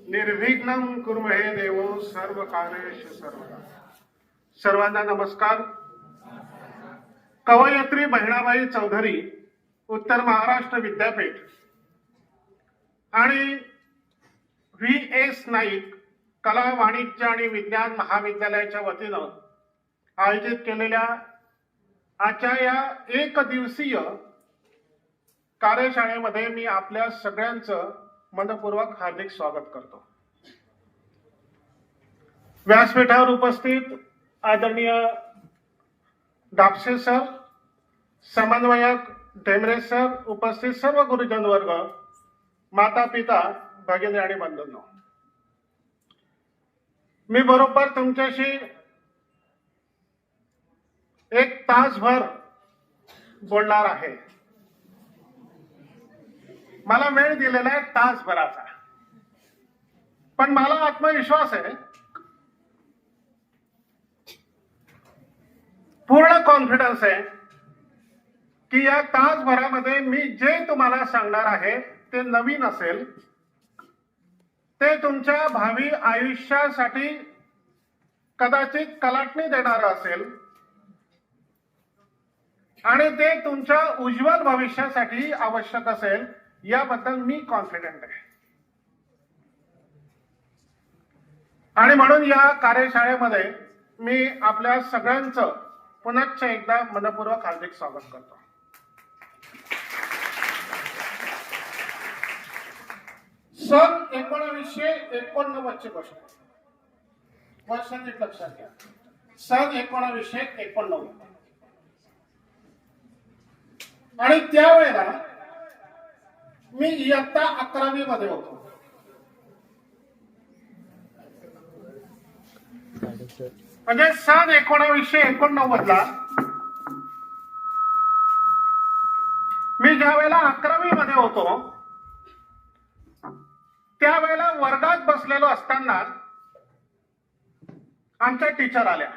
निर्विघ्नं कुर्महे देवो सर्व कार्येषु सर्वदा. सर्वांना नमस्कार. कवयित्री बहिणाबाई चौधरी उत्तर महाराष्ट्र विद्यापीठ आणि व्ही.एस. नाईक कला वाणिज्य आणि विज्ञान महाविद्यालयाच्या वतीनं आयोजित केलेल्या आजच्या या एक दिवसीय कार्यशाळेमध्ये मी आपल्या सगळ्यांचं मनपूर्वक हार्दिक स्वागत करतो. व्यासपीठावर उपस्थित आदरणीय दापसे सर, समन्वयक ढेमरे सर, उपस्थित सर्व गुरुजन वर्ग, माता पिता, भगिनी आणि बंधूंनो, मी बरोबर तुमच्याशी एक तासभर बोलणार आहे. मला वेळ दिलेला आहे तासभराचा, पण मला आत्मविश्वास आहे, पूर्ण कॉन्फिडन्स आहे की या तासभरामध्ये मी जे तुम्हाला सांगणार आहे ते नवीन असेल, ते तुमच्या भावी आयुष्यासाठी कदाचित कलाटणी देणारं असेल आणि ते तुमच्या उज्ज्वल भविष्यासाठी आवश्यक असेल, याबद्दल मी कॉन्फिडंट आहे. आणि म्हणून या कार्यशाळेमध्ये मी आपल्या सगळ्यांचं पुनश्च एकदा मनपूर्वक हार्दिक स्वागत करतो. सन 1989 ची गोष्ट, वर्ष नीट लक्षात घ्या. सन 1989 आणि त्यावेळेला मी इयत्ता 11वी मध्ये होतो. म्हणजे सन 1989 ला मी ज्या वेळेला 11वी मध्ये होतो, त्यावेळेला वर्गात बसलेलो असताना आमच्या टीचर आल्या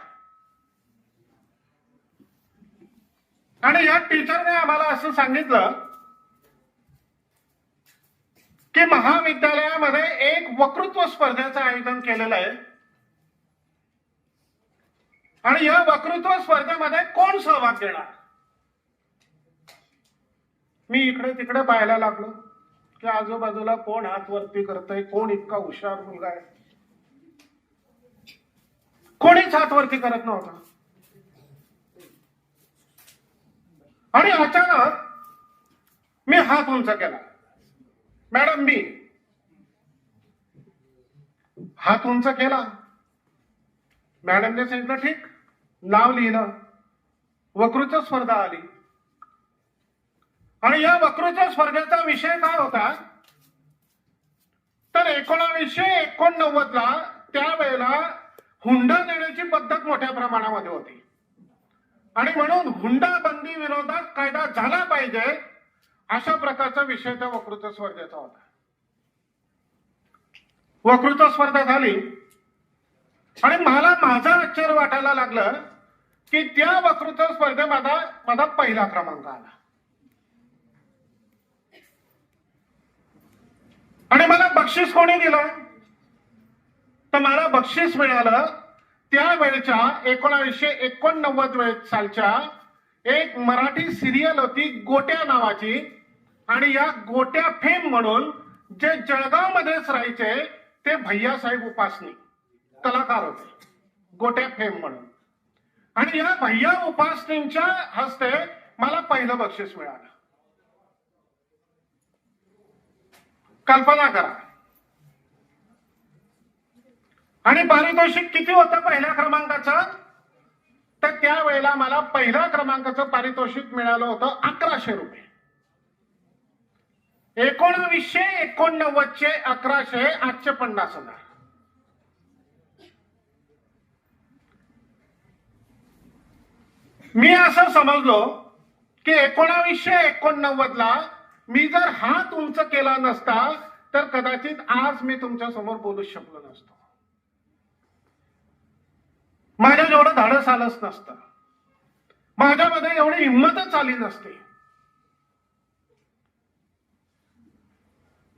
आणि या टीचरने आम्हाला असं सांगितलं की महाविद्यालयामध्ये एक वक्तृत्व स्पर्धेचं आयोजन केलेलं आहे आणि या वक्तृत्व स्पर्धेमध्ये कोण सहभाग घेणार. मी इकडे तिकडे पाहायला लागलो की आजूबाजूला कोण हात वरती करतंय, कोण इतका हुशार मुलगा आहे. कोणीच हात वरती करत नव्हता. आणि अचानक मी हात उंच केला. मॅडम, मी हात उंच केला. मॅडमने सांगितलं ठीक, नाव लिहिलं, वक्तृत्व स्पर्धा आली. आणि या वक्तृत्व स्पर्धेचा विषय काय होता तर 1989 ला त्यावेळेला हुंडा देण्याची पद्धत मोठ्या प्रमाणामध्ये होती आणि म्हणून हुंडाबंदी विरोधात कायदा झाला पाहिजे, अशा प्रकारचा विषय त्या वक्तृत्व स्पर्धेचा होता. वक्तृत्व स्पर्धा झाली आणि मला माझं आश्चर्य वाटायला लागलं की त्या वक्तृत्व स्पर्धेमध्ये माझा पहिला क्रमांक आला आणि मला बक्षीस कोणी दिलं तर मला बक्षीस मिळालं त्यावेळेच्या 1989 सालच्या एक मराठी सिरियल होती गोट्या नावाची, आणि या गोट्या फेम म्हणून जे जळगाव मध्येच राहायचे ते भैयासाहेब उपासनी कलाकार होते, गोट्या फेम म्हणून. आणि या भैया उपासनींच्या हस्ते मला पहिलं बक्षीस मिळालं. कल्पना करा. आणि पारितोषिक किती होतं पहिल्या क्रमांकाचं तर त्यावेळेला मला पहिल्या क्रमांकाचं पारितोषिक मिळालं होतं 1100 रुपये. 1989 चे 1100, आजचे 50,000. मी असं समजलो की 1989 ला मी जर हात उंच केला नसता तर कदाचित आज मी तुमच्या समोर बोलू शकलो नसतो. माझ्या जेवढं धाडस आलंच नसतं, माझ्यामध्ये एवढी हिंमतच आली नसते.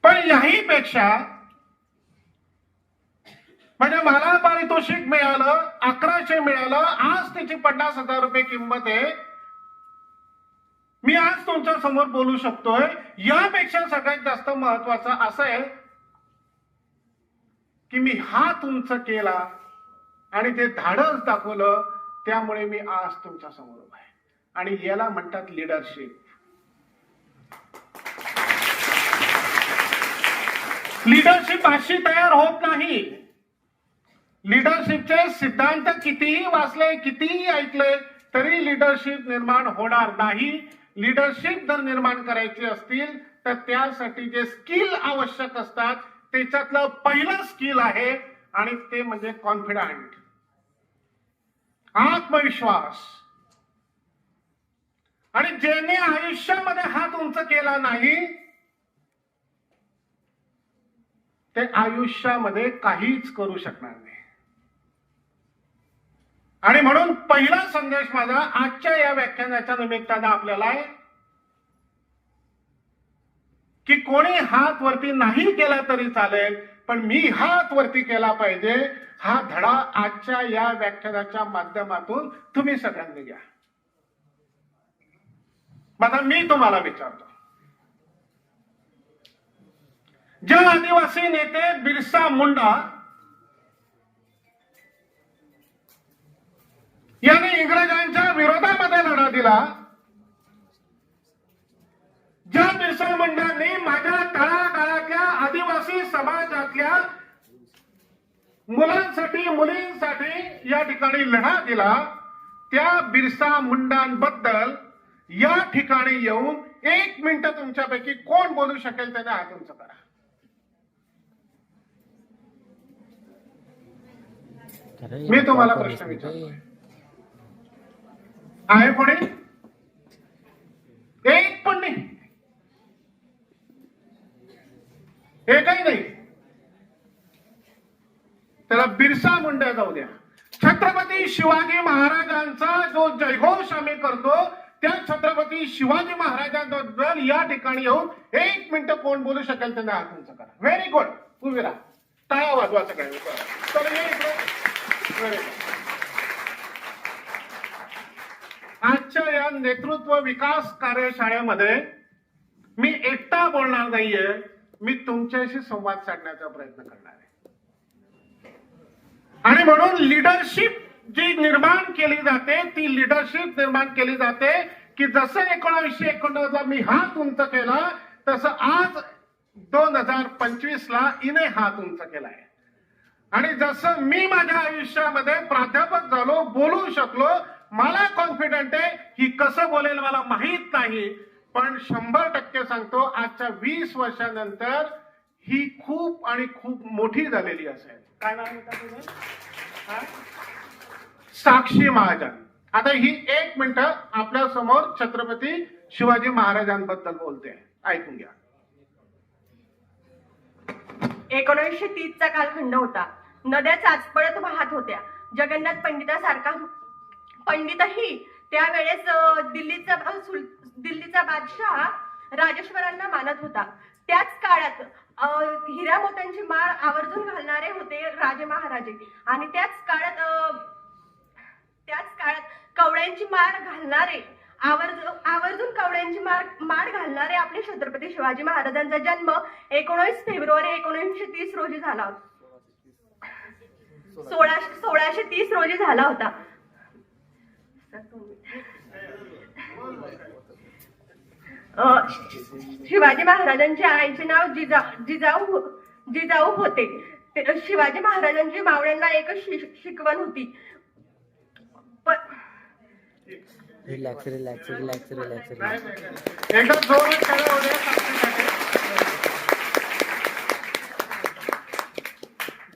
पण याही पेक्षा म्हणजे मला पारितोषिक मिळालं 1100 मिळालं, आज त्याची 50,000 रुपये किंमत आहे. मी आज तुमच्या समोर बोलू शकतोय. यापेक्षा सगळ्यात जास्त महत्वाचं असं आहे की मी हात उंच केला आणि ते धाडस दाखवलं, त्यामुळे मी आज तुमच्या समोर उभा आहे. आणि याला म्हणतात लीडरशिप. लीडरशिप अशी तयार होत नाही. लीडरशिपचे सिद्धांत कितीही वाचले, कितीही ऐकले तरी लीडरशिप निर्माण होणार नाही. लीडरशिप जर निर्माण करायची असतील तर त्यासाठी जे स्किल आवश्यक असतात त्याच्यातलं पहिलं स्किल आहे आणि ते म्हणजे कॉन्फिडंट, आत्मविश्वास. आणि ज्याने आयुष्यामध्ये हात उंच केला नाही ते आयुष्यामध्ये काहीच करू शकणार नाही. आणि म्हणून पहिला संदेश माझा आजच्या या व्याख्यानाच्या निमित्तानं आपल्याला आहे की कोणी हात वरती नाही केला तरी चालेल, पण मी हात वरती केला पाहिजे. हा धडा आजच्या या व्याख्यानाच्या माध्यमातून तुम्ही सगळ्यांनी घ्या. आता मी तुम्हाला विचारतो, ज्या आदिवासी नेते बिरसा मुंडा याने इंग्रजांच्या विरोधामध्ये लढा दिला, ज्या बिरसा मुंडांनी माझ्या तळागाळातल्या आदिवासी समाजातल्या मुलांसाठी मुलींसाठी या ठिकाणी लढा दिला, त्या बिरसा मुंडांबद्दल या ठिकाणी येऊन 1 मिनिट तुमच्यापैकी कोण बोलू शकेल त्याने हात उंच करा. मी तुम्हाला प्रश्न विचारतो, आहे कोणी? एक पण नाही, एकही नाही. त्याला बिरसा मुंडा जाऊ द्या. छत्रपती शिवाजी महाराजांचा जो जयघोष आम्ही करतो त्या छत्रपती शिवाजी महाराजांबद्दल या ठिकाणी येऊन 1 मिनिट कोण बोलू शकेल त्यांना हात उंच करा. Very good. उभी राहा, टाळ्या वाजवा सगळे. तर ये इकडे. आजच्या या नेतृत्व विकास कार्यशाळेमध्ये मी एकटा बोलणार नाहीये, मी तुमच्याशी संवाद साधण्याचा प्रयत्न करणार आहे. आणि म्हणून लीडरशिप जी निर्माण केली जाते ती लीडरशिप निर्माण केली जाते की जसं 1989 ला मी हात उंच केला तसं आज 2025 ला इने हात उंच केलाय. आणि जसं मी माझ्या आयुष्यामध्ये प्राध्यापक झालो, बोलू शकलो, मला कॉन्फिडंट आहे. ही कसं बोलेल मला माहित नाही, पण 100% सांगतो आजच्या 20 वर्षानंतर ही खूप आणि खूप मोठी झालेली असेल. काय नाव आहे तुझं? साक्षी महाजन. आता ही 1 मिनिट आपल्या समोर छत्रपती शिवाजी महाराजांबद्दल बोलते, ऐकून घ्या. 1930 चा कालखंड होता. नद्या चाचपडत वाहत होत्या. जगन्नाथ पंडितासारखा पंडितही त्यावेळेस दिल्लीचा बादशाह राजेश्वरांना मानत होता. त्याच काळात हिरा मोत्यांची माळ आवर्जून घालणारे होते राजे महाराजे. आणि त्याच काळात कवड्यांची माळ घालणारे आवर्जून कवड्यांची माळ घालणारे आपले छत्रपती शिवाजी महाराजांचा जन्म 19 फेब्रुवारी 1930 रोजी झाला. 1630 रोजी झाला होता. शिवाजी महाराजांच्या आईचे नाव जिजाऊ होते. शिवाजी महाराजांची मावळ्यांना एकच शिकवण होती. Relax relax relax relax. एकदा जोरात टाळ्या वाजवा.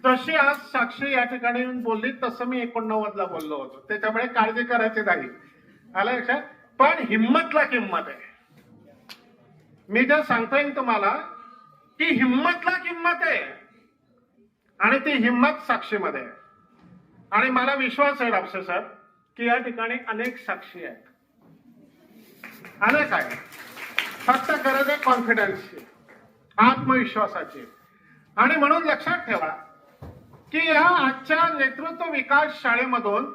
जशी आज साक्षी या ठिकाणी बोलली तसं मी 89 ला बोललो होतो, त्याच्यामुळे काळजी करायची नाही. आलं लक्षात? पण हिम्मतला किंमत आहे. मी जर सांगतोय तुम्हाला की हिम्मतला किंमत आहे आणि ती हिम्मत साक्षीमध्ये आहे. आणि मला विश्वास आहे डापसे सर की या ठिकाणी अनेक साक्षी आहेत, अनेक आहे. फक्त गरज आहे कॉन्फिडन्सची, आत्मविश्वासाची. आणि म्हणून लक्षात ठेवा की या आजच्या नेतृत्व विकास शाळेमधून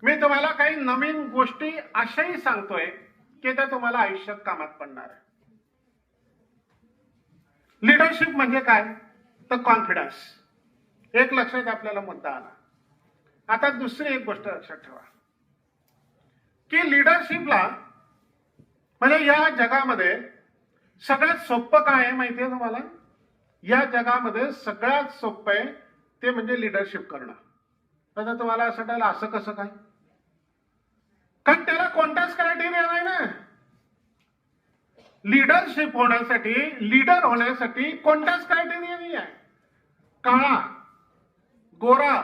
मी तुम्हाला काही नवीन गोष्टी अशाही सांगतोय की त्या तुम्हाला आयुष्यात कामात पडणार आहे. लीडरशिप म्हणजे काय? तर कॉन्फिडन्स. एक लक्षात आपल्याला मुद्दा आला. आता दुसरी एक गोष्ट लक्षात ठेवा की लीडरशिपला म्हणजे या जगामध्ये सगळ्यात सोपं काय आहे माहितीये तुम्हाला? या जगामध्ये सगळ्यात सोपं आहे ते म्हणजे लीडरशिप करणं. आता तुम्हाला असं वाटेल असं कसं काय? कारण त्याला कोणताच क्रायटेरिया नाही ना. लीडरशिप होण्यासाठी, लीडर होण्यासाठी कोणताच क्रायटेरिया नाही आहे. काळा, गोरा,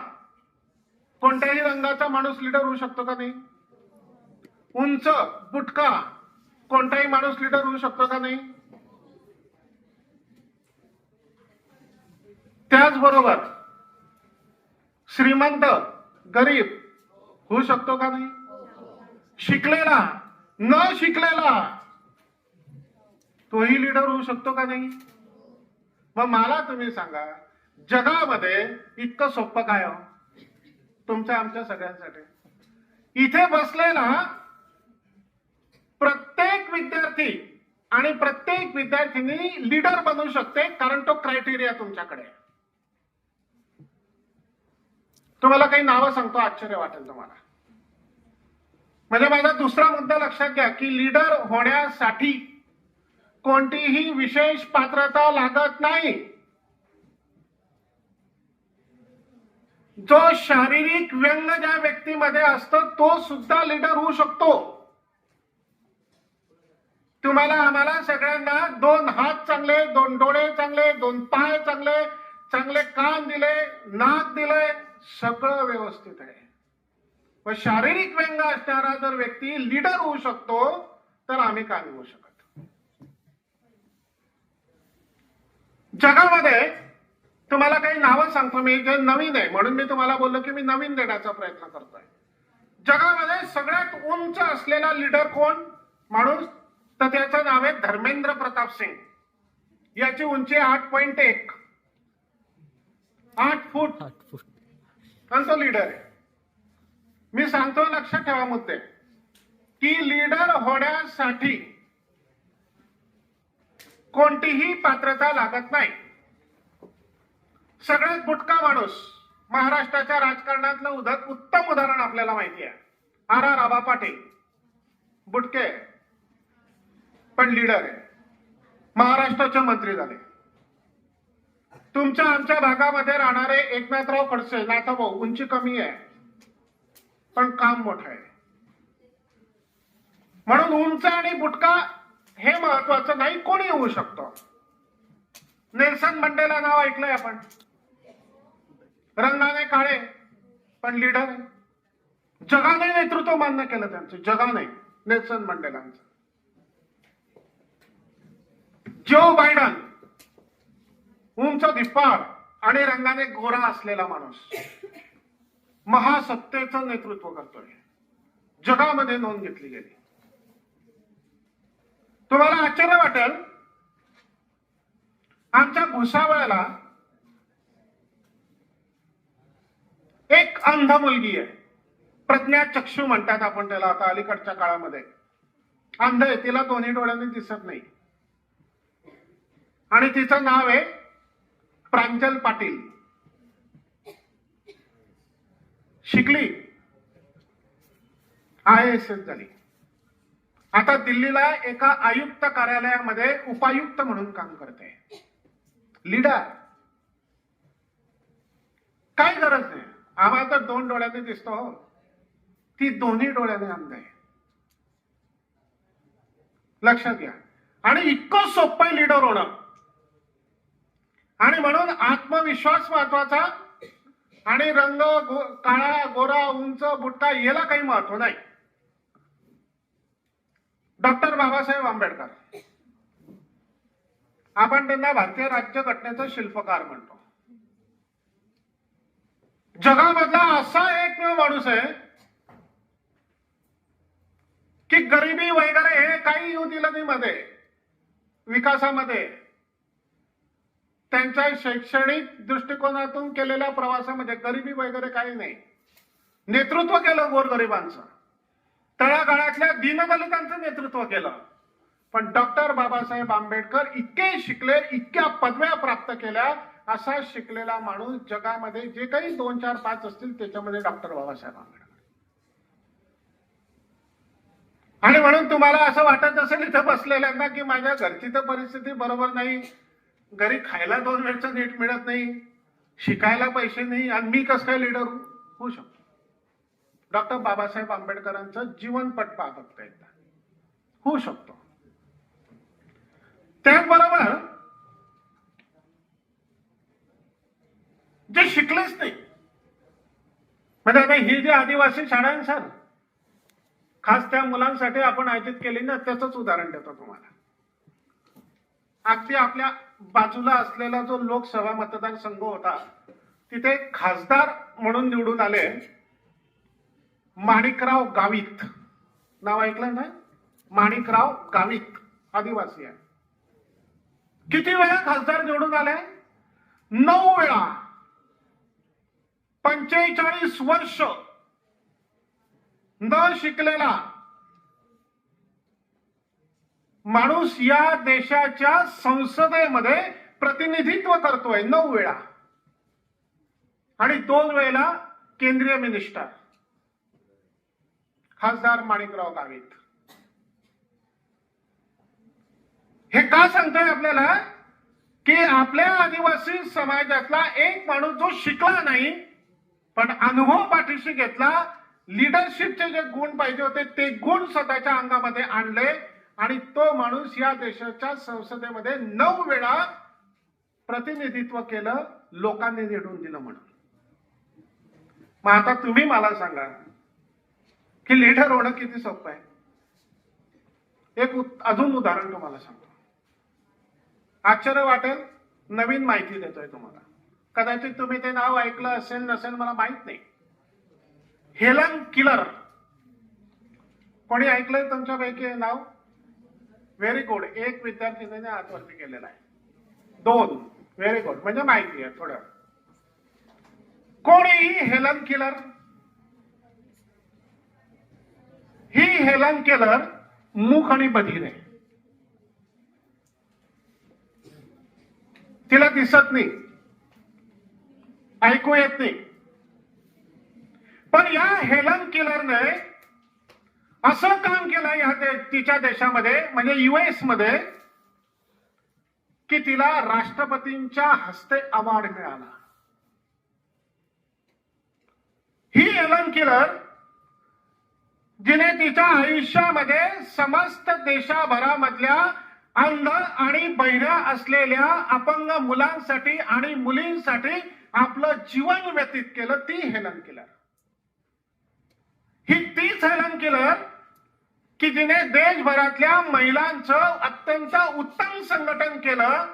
कोणत्याही रंगाचा माणूस लीडर होऊ शकतो का नाही? उंच, बुटका, कोणताही माणूस लीडर होऊ शकतो का नाही? त्याचबरोबर श्रीमंत, गरीब होऊ शकतो का नाही? शिकलेला, न शिकलेला तोही लीडर होऊ शकतो का नाही? मग मला तुम्ही सांगा, जगामध्ये इतकं सोपं काय हो तुमच्या आमच्या सगळ्यांसाठी? इथे बसलेला प्रत्येक विद्यार्थी आणि प्रत्येक विद्यार्थिनी लीडर बनू शकते, कारण तो क्रायटेरिया तुमच्याकडे आहे. तुम्हाला काही नावं सांगतो, आश्चर्य वाटेल तुम्हाला. म्हणजे माझा दुसरा मुद्दा लक्षात घ्या की लीडर होण्यासाठी कोणतीही विशेष पात्रता लागत नाही. जो शारीरिक व्यंग ज्या व्यक्तीमध्ये असतो तो सुद्धा लीडर होऊ शकतो. तुम्हाला आम्हाला सगळ्यांना 2 हात चांगले, 2 डोळे चांगले, 2 पाय चांगले, चांगले कान दिले, नाक दिले, सगळं व्यवस्थित आहे. पण शारीरिक व्यंग असणारा जर व्यक्ती लीडर होऊ शकतो तर आम्ही का नाही होऊ शकत? जगामध्ये तुम्हाला काही नावं सांगतो मी, जे नवीन आहे म्हणून मी तुम्हाला बोललो की मी नवीन देण्याचा प्रयत्न करतोय. जगामध्ये सगळ्यात उंच असलेला लीडर कोण माणूस? तर त्याचं नाव आहे धर्मेंद्र प्रताप सिंग. याची उंची 8.1, 8 फूट, आणि तो लीडर आहे. मी सांगतो, लक्षात ठेवा मुद्दे, की लीडर होण्यासाठी कोणतीही पात्रता लागत नाही. सगळ्यात बुटका माणूस महाराष्ट्राच्या राजकारणातलं उत्तम उदाहरण आपल्याला माहिती आहे. R.R. आबा पाटील. बुटके पण लीडर आहे, महाराष्ट्राचे मंत्री झाले. तुमच्या आमच्या भागामध्ये राहणारे एकनाथराव खडसे, नाथाभाऊ, उंची कमी आहे पण काम मोठं आहे. म्हणून उंच आणि बुटका हे महत्वाचं नाही, कोणी होऊ शकतो. नेल्सन मंडेला नाव ऐकलंय आपण, रंगाने काळे पण लीडर आहे. जगाने नेतृत्व मान्य केलं त्यांचं, जगाने नेल्सन मंडेलांचं. जो बायडन, उंच धिप्पाड आणि रंगाने गोरा असलेला माणूस, महासत्तेचं नेतृत्व करतोय, जगामध्ये नोंद घेतली गेली. तुम्हाला आश्चर्य वाटेल, आमच्या भुसावळ्याला एक अंध मुलगी आहे, प्रज्ञा चक्षू म्हणतात आपण त्याला आता अलीकडच्या काळामध्ये. अंध आहे, तिला दोन्ही डोळ्यांनी दिसत नाही, आणि तिचं नाव आहे प्रांजल पाटील. शिकली, IAS झाली. आता दिल्लीला एका आयुक्त कार्यालयामध्ये उपायुक्त म्हणून काम करते. लीडर. काय गरज नाही, आम्हाला तर 2 डोळ्यांनी दिसतो हो, ती दोन्ही डोळ्याने अंध आहे. लक्षात घ्या. आणि इतकं सोपं लीडर होणं. आणि म्हणून आत्मविश्वास महत्वाचा, आणि रंग काळा, गोरा, उंच, बुटका याला काही महत्व नाही. डॉक्टर बाबासाहेब आंबेडकर, आपण त्यांना भारतीय राज्यघटनेचा शिल्पकार म्हणतो. जगामधला असा एकमेव माणूस आहे की गरिबी वगैरे हे काही येऊ दिलं नाही मध्ये, विकासामध्ये. त्यांच्या शैक्षणिक दृष्टिकोनातून केलेल्या प्रवासामध्ये गरिबी वगैरे काही नाही. नेतृत्व केलं गोरगरिबांचं, तळागाळातल्या दीनदलितांचं नेतृत्व केलं. पण डॉक्टर बाबासाहेब आंबेडकर इतके शिकले, इतक्या पदव्या प्राप्त केल्या, असा शिकलेला माणूस जगामध्ये जे काही 2, 4, 5 असतील त्याच्यामध्ये डॉक्टर बाबासाहेब आंबेडकर. आणि म्हणून तुम्हाला असं वाटत असेल इथं बसलेल्यांना की माझ्या घरची तर परिस्थिती बरोबर नाही, घरी खायला 2 वेळचं नीट मिळत नाही, शिकायला पैसे नाही, आणि मी कसं काय लीडर होऊ शकतो. डॉक्टर बाबासाहेब आंबेडकरांचं जीवनपट पहा फक्त एकदा, होऊ शकतो. त्याचबरोबर जे शिकलेच नाही, म्हणजे आता ही जी आदिवासी शाळा आहे सर, खास त्या मुलांसाठी आपण आयोजित केली ना, त्याचंच उदाहरण देतो तुम्हाला. अगदी आपल्या बाजूला असलेला जो लोकसभा मतदारसंघ होता, तिथे खासदार म्हणून निवडून आले माणिकराव गावित. नाव ऐकलं ना? माणिकराव गावित, आदिवासी आहे. किती वेळा खासदार निवडून आले? 9 वेळा. 45 वर्ष न शिकलेला माणूस या देशाच्या संसदेमध्ये प्रतिनिधित्व करतोय 9 वेळा, आणि 2 वेळेला केंद्रीय मिनिस्टर. खासदार माणिकराव गावित. हे का सांगतोय आपल्याला? की आपल्या आदिवासी समाजातला एक माणूस जो शिकला नाही पण अनुभव पाठीशी घेतला, लीडरशिपचे जे गुण पाहिजे होते ते गुण स्वतःच्या अंगामध्ये आणले, आणि तो माणूस या देशाच्या संसदेमध्ये 9 वेळा प्रतिनिधित्व केलं, लोकांनी निवडून दिलं म्हणून. मग आता तुम्ही मला सांगा की लीडर होणं किती सोपं आहे. एक अजून उदाहरण तुम्हाला सांगतो, आश्चर्य वाटेल, नवीन माहिती देतोय तुम्हाला. कदाचित तुम्ही ते नाव ऐकलं असेल नसेल मला माहित नाही. हेलन किलर, कोणी ऐकलंय तुमच्यापैकी नाव? Very good. एक विद्यार्थीने हातवरती केलेला आहे. 2 व्हेरी गुड, म्हणजे माहिती आहे थोडं. कोणी हेलन किलर? ही हेलन केलर मूक आणि बधीर आहे. तिला दिसत नाही, ऐकू येत नाही. पण या हेलन केलरने असं काम केलं या तिच्या देशामध्ये, म्हणजे US मध्ये, की तिला राष्ट्रपतींच्या हस्ते अवॉर्ड मिळाला. ही हेलन केलर जिने तिच्या आयुष्यामध्ये समस्त देशाभरामधल्या अंध आणि बहिऱ्या असलेल्या अपंग मुलांसाठी आणि मुलींसाठी आपलं जीवन व्यतीत केलं, ती हेलन केलर. ही तीच हेलन केलर की जिने देशभरातल्या महिलांचं अत्यंत उत्तम संघटन केलं,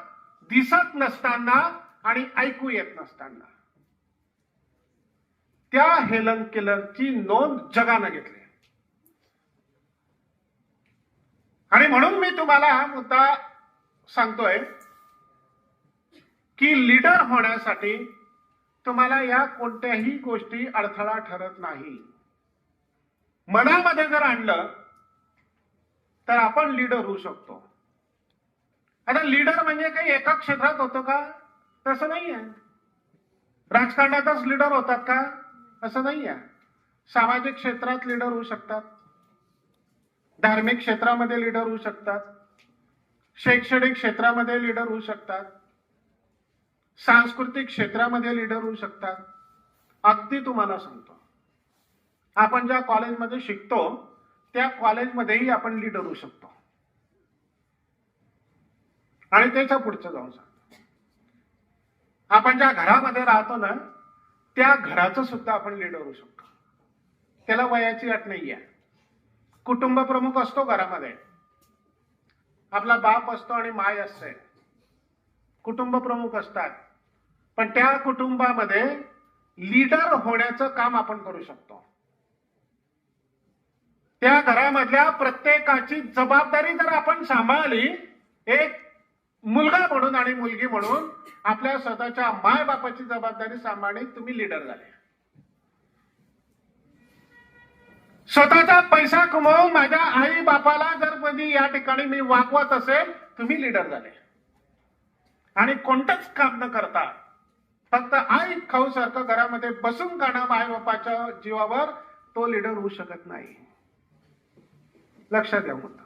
दिसत नसताना आणि ऐकू येत नसताना. त्या हेलन केलरची नोंद जगानं घेतली. आणि म्हणून मी तुम्हाला हा मुद्दा सांगतोय की लीडर होण्यासाठी तुम्हाला या कोणत्याही गोष्टी अडथळा ठरत नाही. मनामध्ये जर आणलं तर आपण लीडर होऊ शकतो. आता लीडर म्हणजे काही एका क्षेत्रात होतो का? तसं नाही आहे. राजकारणातच लीडर होतात का? असं नाही आहे. सामाजिक क्षेत्रात लीडर होऊ शकतात, धार्मिक क्षेत्रामध्ये लीडर होऊ शकतात, शैक्षणिक क्षेत्रामध्ये लीडर होऊ शकतात, सांस्कृतिक क्षेत्रामध्ये लीडर होऊ शकतात. अगदी तुम्हाला सांगतो, आपण ज्या कॉलेजमध्ये शिकतो त्या कॉलेजमध्येही आपण लीडर होऊ शकतो. आणि त्याच्या पुढचं जाऊन सांगतो, आपण ज्या घरामध्ये राहतो ना त्या घराचं सुद्धा आपण लीडर होऊ शकतो. त्याला वयाची अट नाहीये. कुटुंब प्रमुख असतो घरामध्ये, आपला बाप असतो आणि माय असते, कुटुंब प्रमुख असतात. पण त्या कुटुंबामध्ये लीडर होण्याचं काम आपण करू शकतो. त्या घरामधल्या प्रत्येकाची जबाबदारी जर आपण सांभाळली, एक मुलगा म्हणून आणि मुलगी म्हणून आपल्या स्वतःच्या माय बापाची जबाबदारी सांभाळणे तुम्ही लीडर झाले. स्वतःचा पैसा कमवून माझ्या आई बापाला जर कधी या ठिकाणी मी वागवत असेल, तुम्ही लीडर झाले. आणि कोणतंच काम न करता फक्त आई खाऊ सारखं घरामध्ये बसून खाणं आई बापाच्या जीवावर, तो लीडर होऊ शकत नाही. लक्षात घ्या मुद्दा.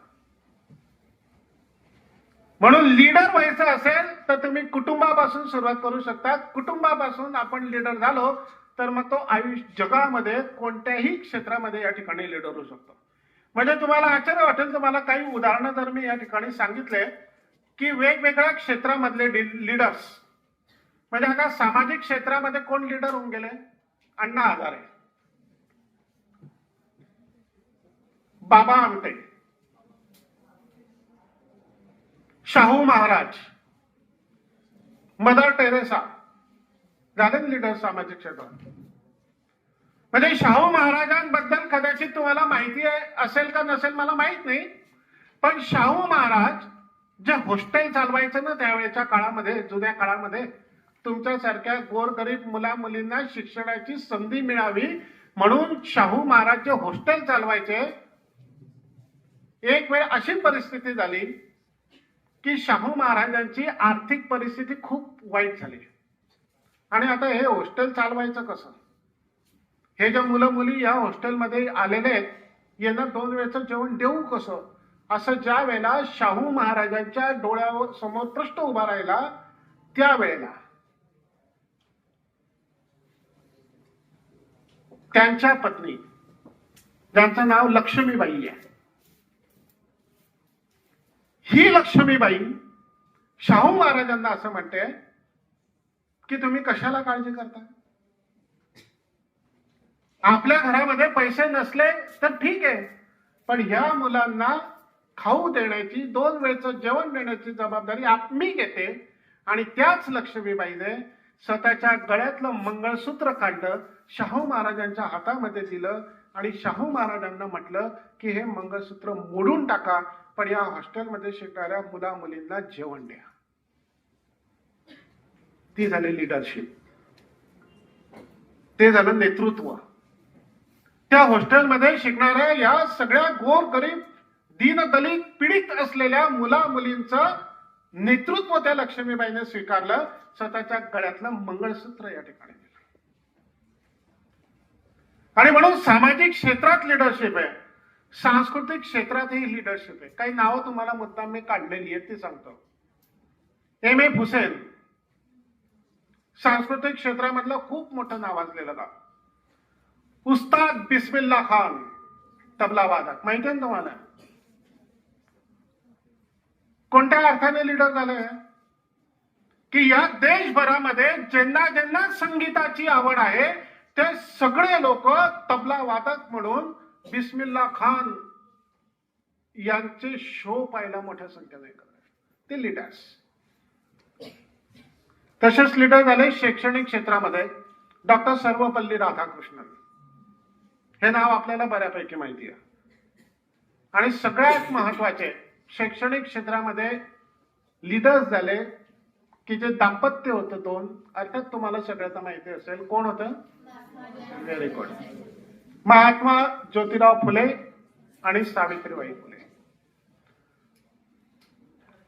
म्हणून लीडर व्हायचं असेल तर तुम्ही कुटुंबापासून सुरुवात करू शकता. कुटुंबापासून आपण लीडर झालो तर मग तो आयुष्य जगामध्ये कोणत्याही क्षेत्रामध्ये या ठिकाणी लीडर होऊ शकतो. म्हणजे तुम्हाला आश्चर्य वाटेल, तुम्हाला काही उदाहरणं जर मी या ठिकाणी सांगितले की वेगवेगळ्या क्षेत्रामधले लीडर्स, म्हणजे आता सामाजिक क्षेत्रामध्ये कोण लीडर होऊन गेले? अण्णा हजारे, बाबा आमटे, शाहू महाराज, मदर टेरेसा झाले लीडर सामाजिक क्षेत्रात. म्हणजे शाहू महाराजांबद्दल कदाचित तुम्हाला माहिती असेल का नसेल मला माहित नाही, पण शाहू महाराज जे हॉस्टेल चालवायचं ना त्यावेळेच्या काळामध्ये, जुन्या काळामध्ये, तुमच्यासारख्या गोरगरीब मुला मुलींना शिक्षणाची संधी मिळावी म्हणून शाहू महाराज जे हॉस्टेल चालवायचे, एक वेळ अशी परिस्थिती झाली की शाहू महाराजांची आर्थिक परिस्थिती खूप वाईट झाली. आणि आता हे हॉस्टेल चालवायचं कसं? हे जे मुलं मुली या हॉस्टेलमध्ये आलेले आहेत, यांना 2 वेळचं जेवण देऊ कसं? असं ज्या वेळेला शाहू महाराजांच्या डोळ्यावर समोर प्रश्न उभा राहिला, त्यावेळेला त्यांच्या पत्नी, ज्यांचं नाव लक्ष्मीबाई आहे, ही लक्ष्मीबाई शाहू महाराजांना असं म्हणते की तुम्ही कशाला काळजी करता? आपल्या घरामध्ये पैसे नसले तर ठीक आहे, पण ह्या मुलांना खाऊ देण्याची, 2 वेळचं जेवण देण्याची जबाबदारी मी घेते. आणि त्याच लक्ष्मीबाईने स्वतःच्या गळ्यातलं मंगळसूत्र काढलं, शाहू महाराजांच्या हातामध्ये दिलं आणि शाहू महाराजांना म्हटलं की हे मंगळसूत्र मोडून टाका, पण या हॉस्टेलमध्ये शिकणाऱ्या मुला मुलींना जेवण द्या. ती झाली लिडरशिप, ते झालं नेतृत्व. त्या हॉस्टेलमध्ये शिकणाऱ्या या सगळ्या गोरगरीब दीनदलित पीडित असलेल्या मुला मुलींचं नेतृत्व त्या लक्ष्मीबाईने स्वीकारलं, स्वतःच्या गळ्यातलं मंगळसूत्र या ठिकाणी दिलं. आणि म्हणून सामाजिक क्षेत्रात लिडरशिप आहे, सांस्कृतिक क्षेत्रातही लिडरशिप आहे. काही नावं तुम्हाला मुद्दाम मी काढलेली आहेत ती सांगतो. M.F. हुसेन, सांस्कृतिक क्षेत्रामधलं खूप मोठं नावाजलेलं नाव. उस्ताद बिस्मिल्ला खान, तबला वादक, माहिती आहे तुम्हाला? कोणत्या अर्थाने लीडर झाले? की या देशभरामध्ये ज्यांना ज्यांना संगीताची आवड आहे ते सगळे लोक तबला वादक म्हणून बिस्मिल्ला खान यांचे शो पाहायला मोठ्या संख्येने करतात. ते लीडर्स. तसेच लीडर झाले शैक्षणिक क्षेत्रामध्ये डॉक्टर सर्वपल्ली राधाकृष्णन. हे नाव आपल्याला बऱ्यापैकी माहिती आहे. आणि सगळ्यात महत्वाचे शैक्षणिक क्षेत्रामध्ये लीडर्स झाले की जे दाम्पत्य होतं 2, अर्थात तुम्हाला सगळ्यांना माहिती असेल कोण होतं? Very good. महात्मा ज्योतिराव फुले आणि सावित्रीबाई फुले.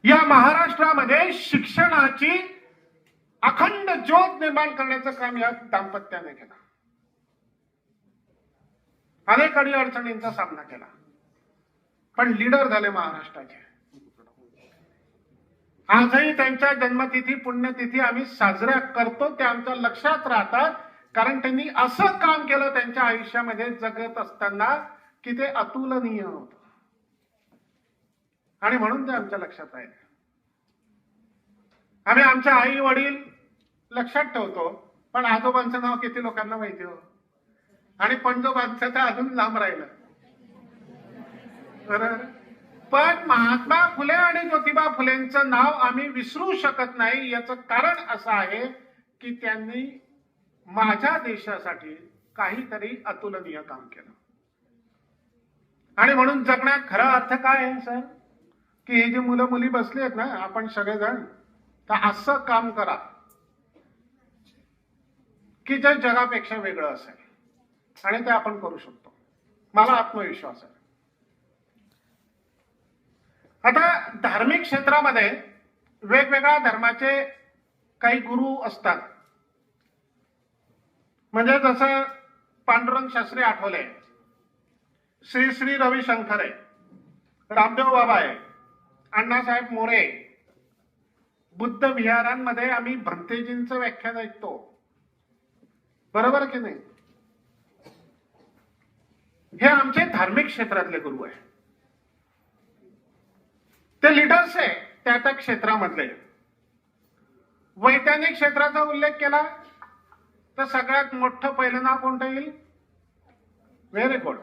या महाराष्ट्रामध्ये शिक्षणाची अखंड ज्योत निर्माण करण्याचं काम या दाम्पत्याने केलं. अनेक अडचणींचा सामना केला, पण लीडर झाले महाराष्ट्राचे. आजही त्यांच्या जन्मतिथी पुण्यतिथी आम्ही साजऱ्या करतो, ते आमच्या लक्षात राहतात, कारण त्यांनी असं काम केलं त्यांच्या आयुष्यामध्ये जगत असताना की ते अतुलनीय होतं. आणि म्हणून ते आमच्या लक्षात राहिले. आम्ही आमच्या आई वडील लक्षात ठेवतो, पण आजोबांचं नाव किती लोकांना माहिती हो? आणि पंजोबांचं तर अजून लांब राहिलं. बरोबर. पण महात्मा फुले आणि ज्योतिबा फुलेंचं नाव आम्ही विसरू शकत नाही. याचं कारण असं आहे की त्यांनी माझ्या देशासाठी काहीतरी अतुलनीय काम केलं. आणि म्हणून जगण्यात खरा अर्थ काय आहे सर? की ही जी मुलं मुली बसली आहेत ना, आपण सगळेजण तर असं काम करा की जे जगापेक्षा वेगळं असेल आणि ते आपण करू शकतो. मला आत्मविश्वास आहे. आता धार्मिक क्षेत्रामध्ये वेगवेगळ्या धर्माचे काही गुरु असतात. म्हणजे जसं पांडुरंग शास्त्री आठवले, श्री श्री रविशंकर आहे, रामदेव बाबा आहे, अण्णासाहेब मोरे. बुद्ध विहारांमध्ये आम्ही भंतेजींचं व्याख्यान ऐकतो, बरोबर की नाही? हे आमचे धार्मिक क्षेत्रातले गुरु आहे. ते लीडर्स आहे त्या त्या क्षेत्रामधले. वैज्ञानिक क्षेत्राचा उल्लेख केला तर सगळ्यात मोठं पहिलं नाव कोणतं येईल? Very good,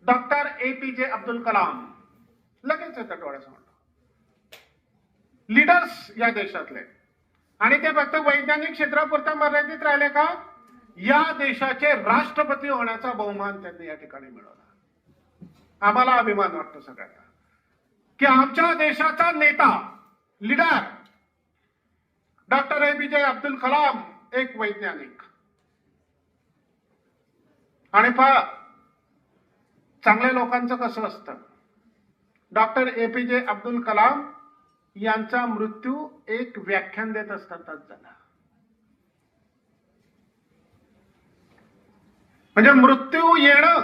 doctor APJ Abdul Kalam. लगेच येतं डोळ्यासमोर. लीडर्स या देशातले. आणि ते फक्त वैज्ञानिक क्षेत्रापुरता मर्यादित राहिले का? या देशाचे राष्ट्रपती होण्याचा बहुमान त्यांनी या ठिकाणी मिळवला. आम्हाला अभिमान वाटतो सगळ्यांना की आमच्या देशाचा नेता, leader doctor APJ Abdul Kalam एक वैज्ञानिक. आणि पहा चांगल्या लोकांचं कसं असतं. डॉक्टर APJ अब्दुल कलाम यांचा मृत्यू एक व्याख्यान देत असतातच झाला. म्हणजे मृत्यू येणं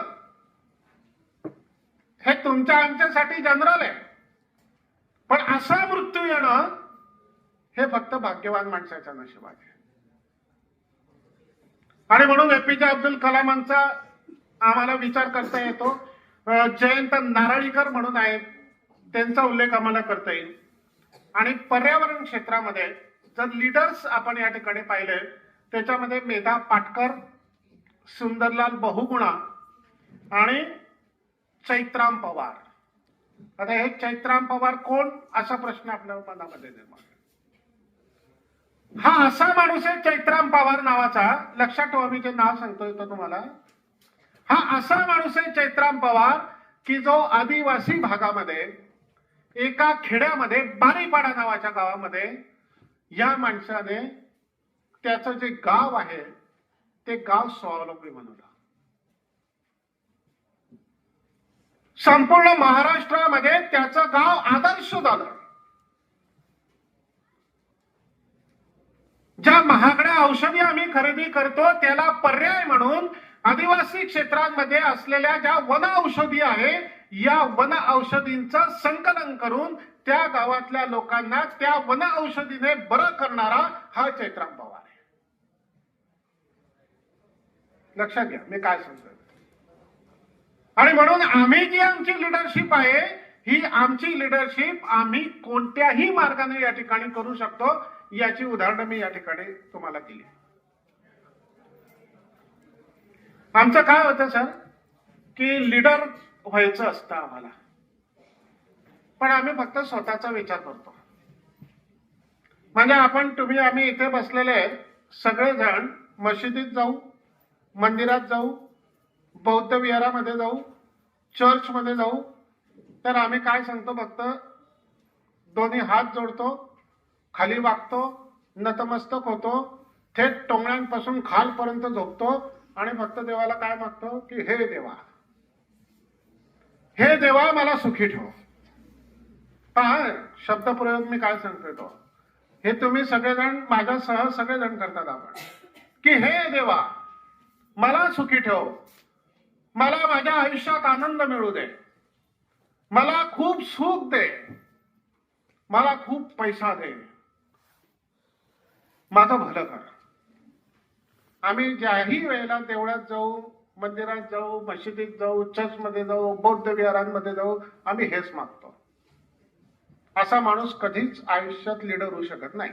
हे तुमच्या आमच्यासाठी जनरल आहे, पण असा मृत्यू येणं हे फक्त भाग्यवान माणसाच्या नशिबात आहे. आणि म्हणून APJ अब्दुल कलामांचा आम्हाला विचार करता येतो. जयंत नारळीकर म्हणून आहेत, त्यांचा उल्लेख आम्हाला करता येईल. आणि पर्यावरण क्षेत्रामध्ये जर लीडर्स आपण या ठिकाणी पाहिले त्याच्यामध्ये मेधा पाटकर, सुंदरलाल बहुगुणा आणि चैत्राम पवार. आता हे चैत्राम पवार कोण असा प्रश्न आपल्या मनामध्ये निर्माण. हा असा माणूस आहे चैत्राम पवार नावाचा. लक्षात ठेवा, मी जे नाव सांगतोय तो तुम्हाला. हा असा माणूस आहे चैत्राम पवार की जो आदिवासी भागामध्ये एका खेड्यामध्ये बारीपाडा नावाच्या गावामध्ये या माणसाने त्याचं जे गाव आहे ते गाव स्वावलंबी बनवलं. संपूर्ण महाराष्ट्रामध्ये त्याचं गाव आदर्श झालं. ज्या महागड्या औषधी आम्ही खरेदी करतो त्याला पर्याय म्हणून आदिवासी क्षेत्रांमध्ये असलेल्या ज्या वन औषधी आहे या वन औषधींचं संकलन करून त्या गावातल्या लोकांना त्या वन औषधीने बरं करणारा हा चैत्राम पवार आहे. लक्षात घ्या मी काय सांगतोय. आणि म्हणून आम्ही जी आमची लिडरशिप आहे ही आमची लिडरशिप आम्ही कोणत्याही मार्गाने या ठिकाणी करू शकतो. याची उदाहरणं मी या ठिकाणी तुम्हाला दिली. आमचं काय होतं सर की लीडर व्हायचं असतं आम्हाला, पण आम्ही फक्त स्वतःचा विचार करतो. म्हणजे आम्ही इथे बसलेले सगळेजण मशिदीत जाऊ, मंदिरात जाऊ, बौद्ध विहारामध्ये जाऊ, चर्चमध्ये जाऊ, तर आम्ही काय सांगतो? फक्त दोन्ही हात जोडतो, खाली वागतो, नतमस्तक होतो, थेट टोंगण्यांपासून खालपर्यंत झोपतो आणि फक्त देवाला काय मागतो की हे देवा, हे देवा मला सुखी ठेव. पहा शब्दप्रयोग मी काय सांगतोय तो हे तुम्ही सगळेजण माझ्यासह सगळेजण करतात. आपण की हे देवा मला सुखी ठेव, मला माझ्या आयुष्यात आनंद मिळू दे, मला खूप सुख दे, मला खूप पैसा दे, माझं भलं कर. आम्ही ज्याही वेळेला देवळात जाऊ, मंदिरात जाऊ, मशिदीत जाऊ, चर्चमध्ये जाऊ, बौद्ध विहारांमध्ये जाऊ, आम्ही हेच मागतो. असा माणूस कधीच आयुष्यात लीडर होऊ शकत नाही.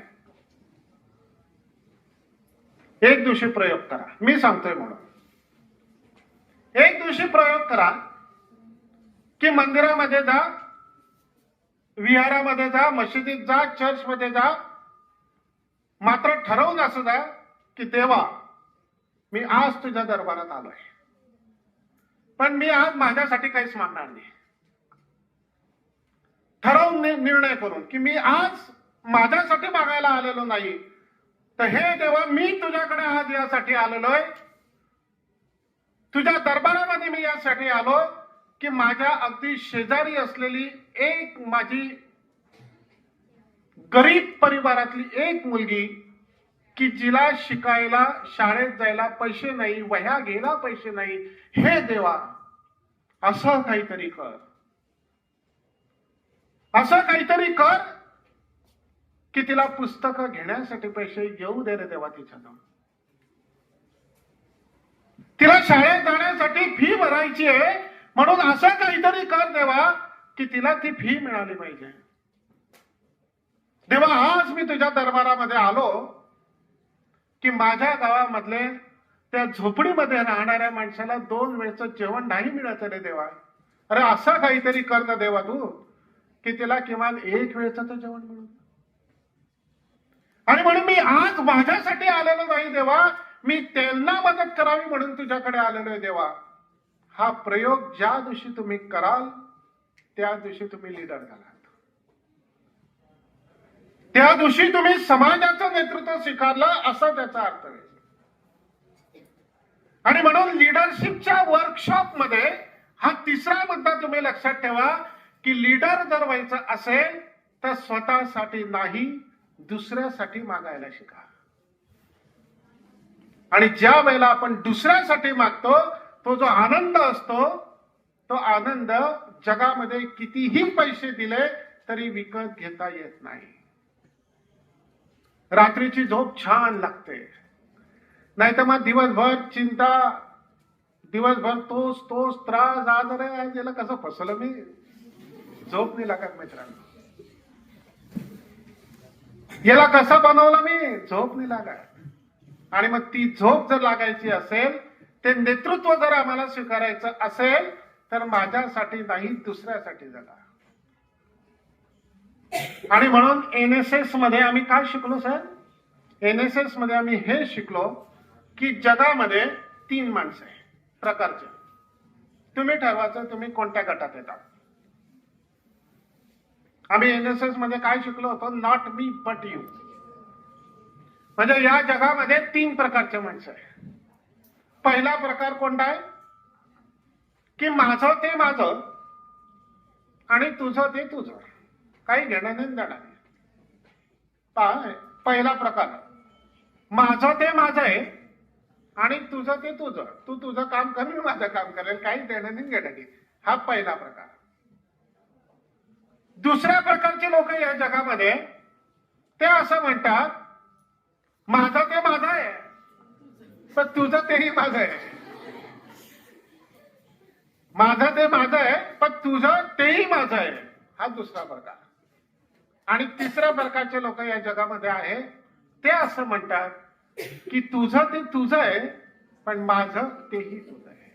एक दिवशी प्रयोग करा, मी सांगतोय म्हणून. एक दिवशी प्रयोग करा की मंदिरामध्ये जा, विहारामध्ये जा, मशिदीत जा, चर्चमध्ये जा, मात्र ठरवून असं जा की देवा मी आज तुझ्या दरबारात आलोय, पण मी आज माझ्यासाठी काहीच मागणार नाही. ठरवून निर्णय करून की मी आज माझ्यासाठी मागायला आलेलो नाही, तर हे देवा मी तुझ्याकडे आज यासाठी आलेलोय, तुझ्या दरबारामध्ये मी यासाठी आलो की माझ्या अगदी शेजारी असलेली एक माझी गरीब परिवारातली एक मुलगी की जिला शिकायला शाळेत जायला पैसे नाही, वह्या घ्यायला पैसे नाही, हे देवा असं काहीतरी कर, असं काहीतरी कर की तिला पुस्तकं घेण्यासाठी पैसे येऊ दे रे देवा तिच्याजवळ, तिला शाळेत जाण्यासाठी फी भरायची आहे म्हणून असं काहीतरी कर देवा की तिला ती फी मिळाली पाहिजे. देवा आज मी तुझ्या दरबारामध्ये आलो की माझ्या गावामधले त्या झोपडीमध्ये राहणाऱ्या माणसाला 2 वेळचं जेवण नाही मिळत रे देवा. अरे असं काहीतरी कर ना देवा तू की तिला किमान 1 वेळचं तर जेवण मिळू. आणि म्हणून मी आज माझ्यासाठी आलेलो नाही देवा, मी त्यांना मदत करावी म्हणून तुझ्याकडे आलेलो आहे देवा. हा प्रयोग ज्या दिवशी तुम्ही कराल त्या दिवशी तुम्ही लीडर झालात, त्या दिवशी तुम्ही समाजाचं नेतृत्व स्वीकारलं असं त्याचा अर्थ आहे. आणि म्हणून लीडरशिपच्या वर्कशॉप मध्ये हा तिसरा मुद्दा तुम्ही लक्षात ठेवा की लीडर जर व्हायचं असेल तर स्वतःसाठी नाही, दुसऱ्यासाठी मागायला शिका. आणि ज्या वेळेला आपण दुसऱ्यासाठी मागतो तो जो आनंद असतो तो आनंद जगामध्ये कितीही पैसे दिले तरी विकत घेता येत नाही. रात्रीची झोप छान लागते, नाही तर मग दिवसभर चिंता, दिवसभर तोच त्रास, आज रे आज याला कसं फसवलं मी, झोप नाही लागत मित्रांनो, याला कसं बनवलं मी, झोप नाही लागत. आणि मग ती झोप जर लागायची असेल, ते नेतृत्व जर आम्हाला स्वीकारायचं असेल तर माझ्यासाठी नाही दुसऱ्यासाठी जगा. आणि म्हणून एनएसएस मध्ये आम्ही काय शिकलो सर, एनएसएस मध्ये आम्ही हे शिकलो की जगामध्ये 3 माणसं आहे प्रकारचे, तुम्ही ठरवायचं तुम्ही कोणत्या गटात येतात. आम्ही एनएसएस मध्ये काय शिकलो होतो, नॉट मी बट यू. म्हणजे या जगामध्ये 3 प्रकारचे माणसं आहे. पहिला प्रकार कोणता आहे की माझं ते माझं आणि तुझं ते तुझं, काही घेणं नाही देणं नाही. पहिला प्रकार माझं ते माझं आहे आणि तुझं ते तुझं, तू तुझं काम कर मी माझं काम करेल, काही देणं नाही घेणं नाही. हा पहिला प्रकार. दुसऱ्या प्रकारचे लोक या जगामध्ये ते असं म्हणतात माझं ते माझं आहे पण तुझं तेही माझं आहे, माझं ते माझं आहे पण तुझं तेही माझं आहे. हा दुसरा प्रकार. आणि तिसऱ्या प्रकारचे लोक या जगामध्ये आहे ते असं म्हणतात की तुझं ते तुझं आहे पण माझं तेही तुझं आहे.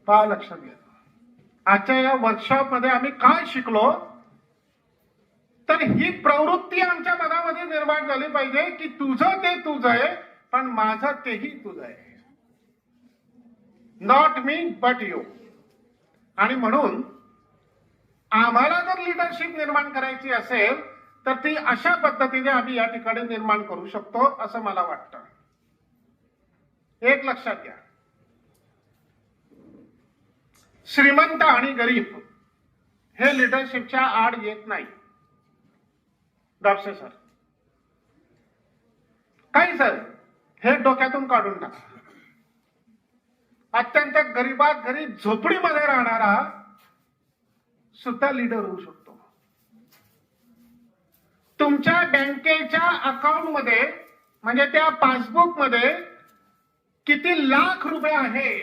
पहा, लक्षात घ्या. आजच्या या वर्कशॉप मध्ये आम्ही काय शिकलो तर ही प्रवृत्ती आमच्या मनामध्ये निर्माण झाली पाहिजे की तुझं ते तुझं आहे पण माझं तेही तुझं आहे, नॉट मी बट यू. आणि म्हणून आम्हाला जर लिडरशिप निर्माण करायची असेल तर ती अशा पद्धतीने आम्ही या ठिकाणी निर्माण करू शकतो असं मला वाटतं. एक लक्षात घ्या, श्रीमंत आणि गरीब हे लिडरशिपच्या आड येत नाही. डॉक्टर सर काही सर हे डोक्यातून काढून टाका. अत्यंत गरीबात गरीब झोपडीमध्ये राहणारा सुद्धा लीडर होऊ शकतो. तुमच्या बँकेच्या अकाउंट मध्ये म्हणजे त्या पासबुक मध्ये किती लाख रुपये आहे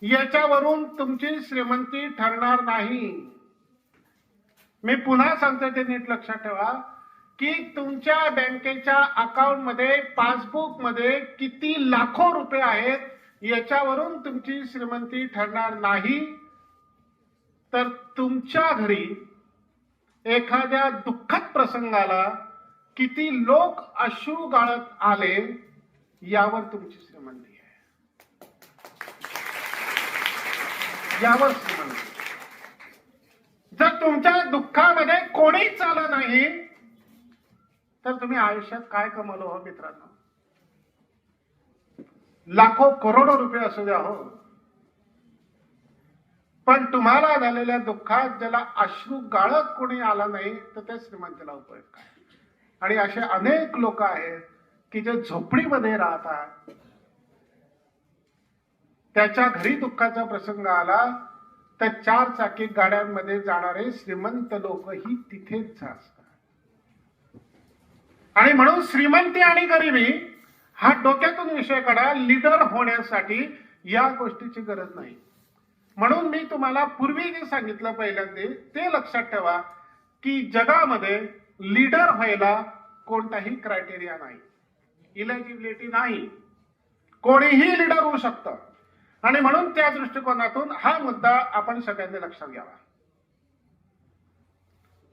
याच्यावरून तुमची श्रीमंती ठरणार नाही. मी पुन्हा सांगतो, ते नीट लक्षात ठेवा की तुमच्या बँकेच्या अकाउंट मध्ये पासबुक मध्ये किती लाखो रुपये आहेत याच्यावरून तुमची श्रीमंती ठरणार नाही. तर तुमच्या घरी एखाद्या दुःखद प्रसंगाला किती लोक अश्रू गाळत आले यावर तुमची श्रीमंती आहे, यावर श्रीमंती. जर तुमच्या दुःखामध्ये कोणीच आलं नाही तर तुम्ही आयुष्यात काय कमवलं हो मित्रांनो? लाखो करोडो रुपये असू द्या हो, पण तुम्हाला झालेल्या दुःखात ज्याला अश्रू गाळत कोणी आला नाही तर ते श्रीमंतीला उपयोग काय? आणि असे अनेक लोक आहेत की जे झोपडीमध्ये राहतात, त्याच्या घरी दुःखाचा प्रसंग आला तर 4 चाकी गाड्यांमध्ये जाणारे श्रीमंत लोकही तिथेच असतात. आणि म्हणून श्रीमंती आणि गरिबी हा डोक्यातून विषय काढा. लीडर होण्यासाठी या गोष्टीची गरज नाही. म्हणून मी तुम्हाला पूर्वी जे सांगितलं पहिल्यांदा ते लक्षात ठेवा की जगामध्ये लीडर व्हायला कोणताही क्रायटेरिया नाही, इलिजिबिलिटी नाही, कोणीही लीडर होऊ शकतं. आणि म्हणून त्या दृष्टिकोनातून हा मुद्दा आपण सगळ्यांनी लक्षात घ्यावा.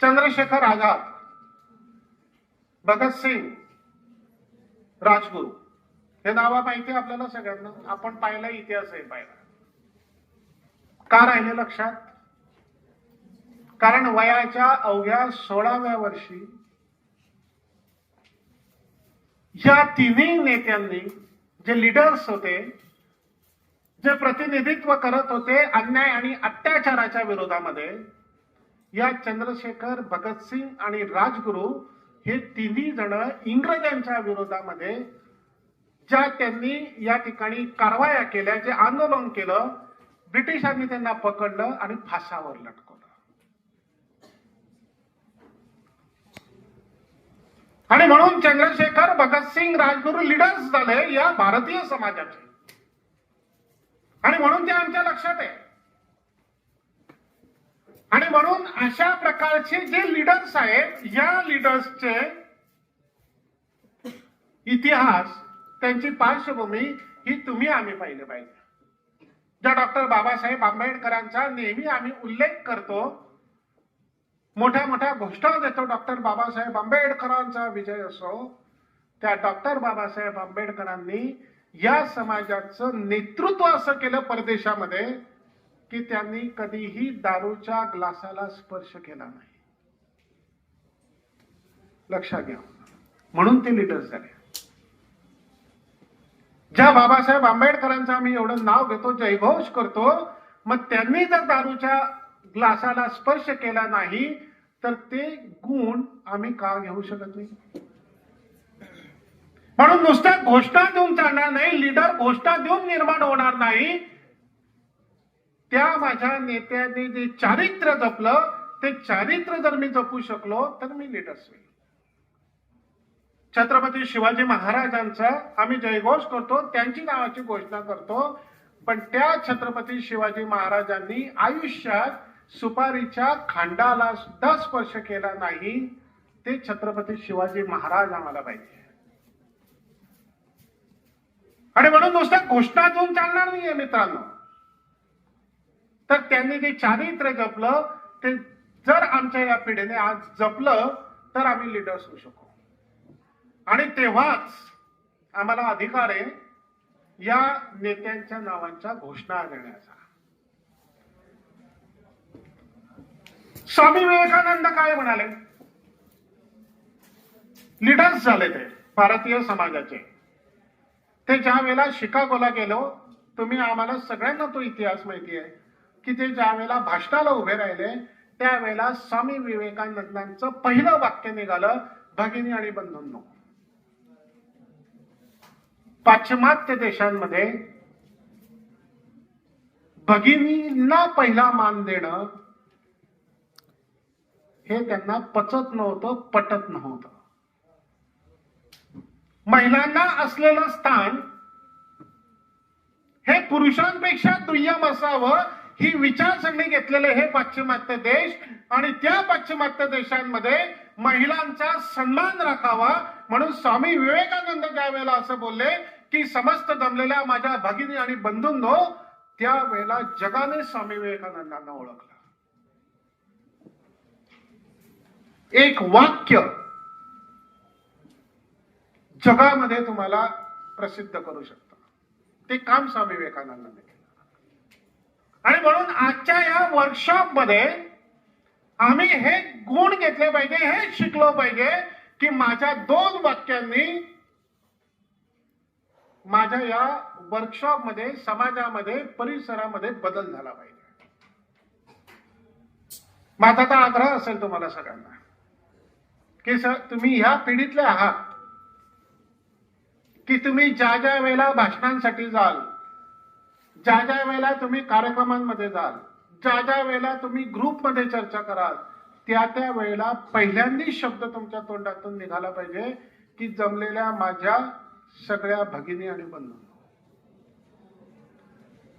चंद्रशेखर आझाद, भगतसिंग, राजगुरू हे नावं माहिती आपल्याला सगळ्यांना. आपण पाहिला, इतिहासही पाहिला. का राहिले लक्षात? कारण वयाच्या अवघ्या 16व्या वर्षी या तिन्ही नेत्यांनी, जे लीडर्स होते, जे प्रतिनिधित्व करत होते अन्याय आणि अत्याचाराच्या विरोधामध्ये, या चंद्रशेखर, भगतसिंग आणि राजगुरू हे तिन्ही जण इंग्रजांच्या विरोधामध्ये ज्या त्यांनी या ठिकाणी कारवाया केल्या, जे आंदोलन केलं, ब्रिटिशांनी त्यांना पकडलं आणि फासावर लटकवलं. आणि म्हणून चंद्रशेखर, भगतसिंग, राजगुरू लीडर्स झाले या भारतीय समाजाचे. आणि म्हणून ते आमच्या लक्षात आहे. आणि म्हणून अशा प्रकारचे जे लीडर्स आहेत, या लीडर्सचे इतिहास, त्यांची पार्श्वभूमी ही तुम्ही आम्ही पाहिले पाहिजे. ज्या डॉक्टर बाबासाहेब आंबेडकरांचा नेहमी आम्ही उल्लेख करतो, मोठ्या मोठ्या घोषणा देतो, डॉक्टर बाबासाहेब आंबेडकरांचा विजय असो, त्या डॉक्टर बाबासाहेब आंबेडकरांनी या समाजाचं नेतृत्व असं केलं परदेशामध्ये की त्यांनी कधीही दारूच्या ग्लासाला स्पर्श केला नाही. लक्षात घ्या. म्हणून ते लीडर्स झाले. ज्या बाबासाहेब आंबेडकरांचं आम्ही एवढं नाव घेतो, जयघोष करतो, मग त्यांनी जर दारूच्या ग्लासाला स्पर्श केला नाही तर ते गुण आम्ही का घेऊ शकत नाही? म्हणून नुसत्या घोषणा देऊन चालणार नाही, लीडर घोषणा देऊन निर्माण होणार नाही. त्या माझ्या नेत्याने जे चारित्र्य जपलं, ते चारित्र्य जर मी जपू शकलो तर मी लीडर्स होईल. छत्रपती शिवाजी महाराजांचा आम्ही जयघोष करतो, त्यांची नावाची घोषणा करतो, पण त्या छत्रपती शिवाजी महाराजांनी आयुष्यात सुपारीच्या खांडाला सुद्धा स्पर्श केला नाही. ते छत्रपती शिवाजी महाराज आम्हाला पाहिजे. आणि म्हणून नुसत्या घोषणा देऊन चालणार नाहीये मित्रांनो. तर त्यांनी जे चारित्र्य जपलं ते जर आमच्या या पिढीने आज जपलं तर आम्ही लीडर्स होऊ शकू. आणि तेव्हाच आम्हाला अधिकार आहे या नेत्यांच्या नावांच्या घोषणा देण्याचा. स्वामी विवेकानंद काय म्हणाले? लीडर्स झाले ते भारतीय समाजाचे. ते ज्या वेळेला शिकागोला गेलो, तुम्ही आम्हाला सगळ्यांना तो इतिहास माहिती आहे की ते ज्या वेळेला भाषणाला उभे राहिले त्यावेळेला स्वामी विवेकानंदांचं पहिलं वाक्य निघालं, भगिनी आणि बंधूंनो, पाश्चिमात्य देशांमध्ये भगिनींना पहिला मान देणं हे त्यांना पचत नव्हतं, पटत नव्हतं. महिलांना असलेलं स्थान हे पुरुषांपेक्षा दुय्यम असावं ही विचारसरणी घेतलेले हे पाश्चिमात्य देश. आणि त्या पाश्चिमात्य देशांमध्ये महिलांचा सन्मान राखावा म्हणून स्वामी विवेकानंद ज्या वेळेला असं बोलले की समस्त जमलेल्या माझ्या भगिनी आणि बंधूंनो, त्यावेळेला जगाने स्वामी विवेकानंदांना ओळखलं. एक वाक्य जगामध्ये तुम्हाला प्रसिद्ध करू शकतं. ते काम स्वामी विवेकानंदांनी केलं. आणि म्हणून आजच्या या वर्कशॉप मध्ये आम्ही हे गुण घेतले पाहिजे, हे शिकलो पाहिजे की माझ्या 2 वाक्यांनी माझ्या या वर्कशॉप मध्ये, समाजामध्ये, परिसरामध्ये बदल झाला पाहिजे. माझा तर आग्रह असेल तुम्हाला सगळ्यांना की सर, तुम्ही ह्या पिढीतले आहात की तुम्ही ज्या ज्या वेळेला भाषणांसाठी जाल, ज्या ज्या वेळेला तुम्ही कार्यक्रमांमध्ये जाल, ज्या ज्या वेळेला तुम्ही ग्रुपमध्ये चर्चा कराल, त्या त्या वेळेला पहिल्यांदा शब्द तुमच्या तोंडातून निघाला पाहिजे की जमलेल्या माझ्या सगळ्या भगिनी आणि बंधू.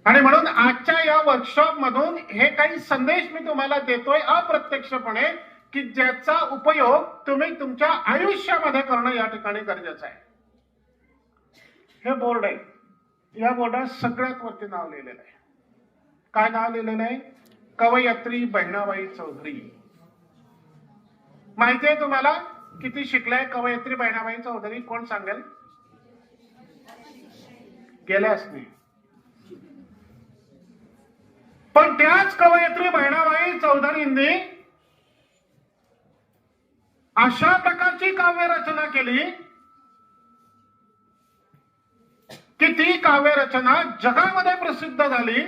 आणि म्हणून आजच्या या वर्कशॉप मधून हे काही संदेश मी तुम्हाला देतोय अप्रत्यक्षपणे की ज्याचा उपयोग तुम्ही तुमच्या आयुष्यामध्ये करणं या ठिकाणी गरजेचं आहे. हे बोर्ड आहे, या बोर्डात सगळ्यात वरती नाव लिहिलेलं आहे. काय नाव लिहिलेलं आहे? कवयित्री बहिणाबाई चौधरी. माहिती आहे तुम्हाला किती शिकलाय कवयित्री बहिणाबाई चौधरी? कोण सांगेल? गेल्याच नाही. पण त्याच कवयित्री बहिणाबाई चौधरींनी अशा प्रकारची काव्य रचना केली की ती काव्य रचना जगामध्ये प्रसिद्ध झाली.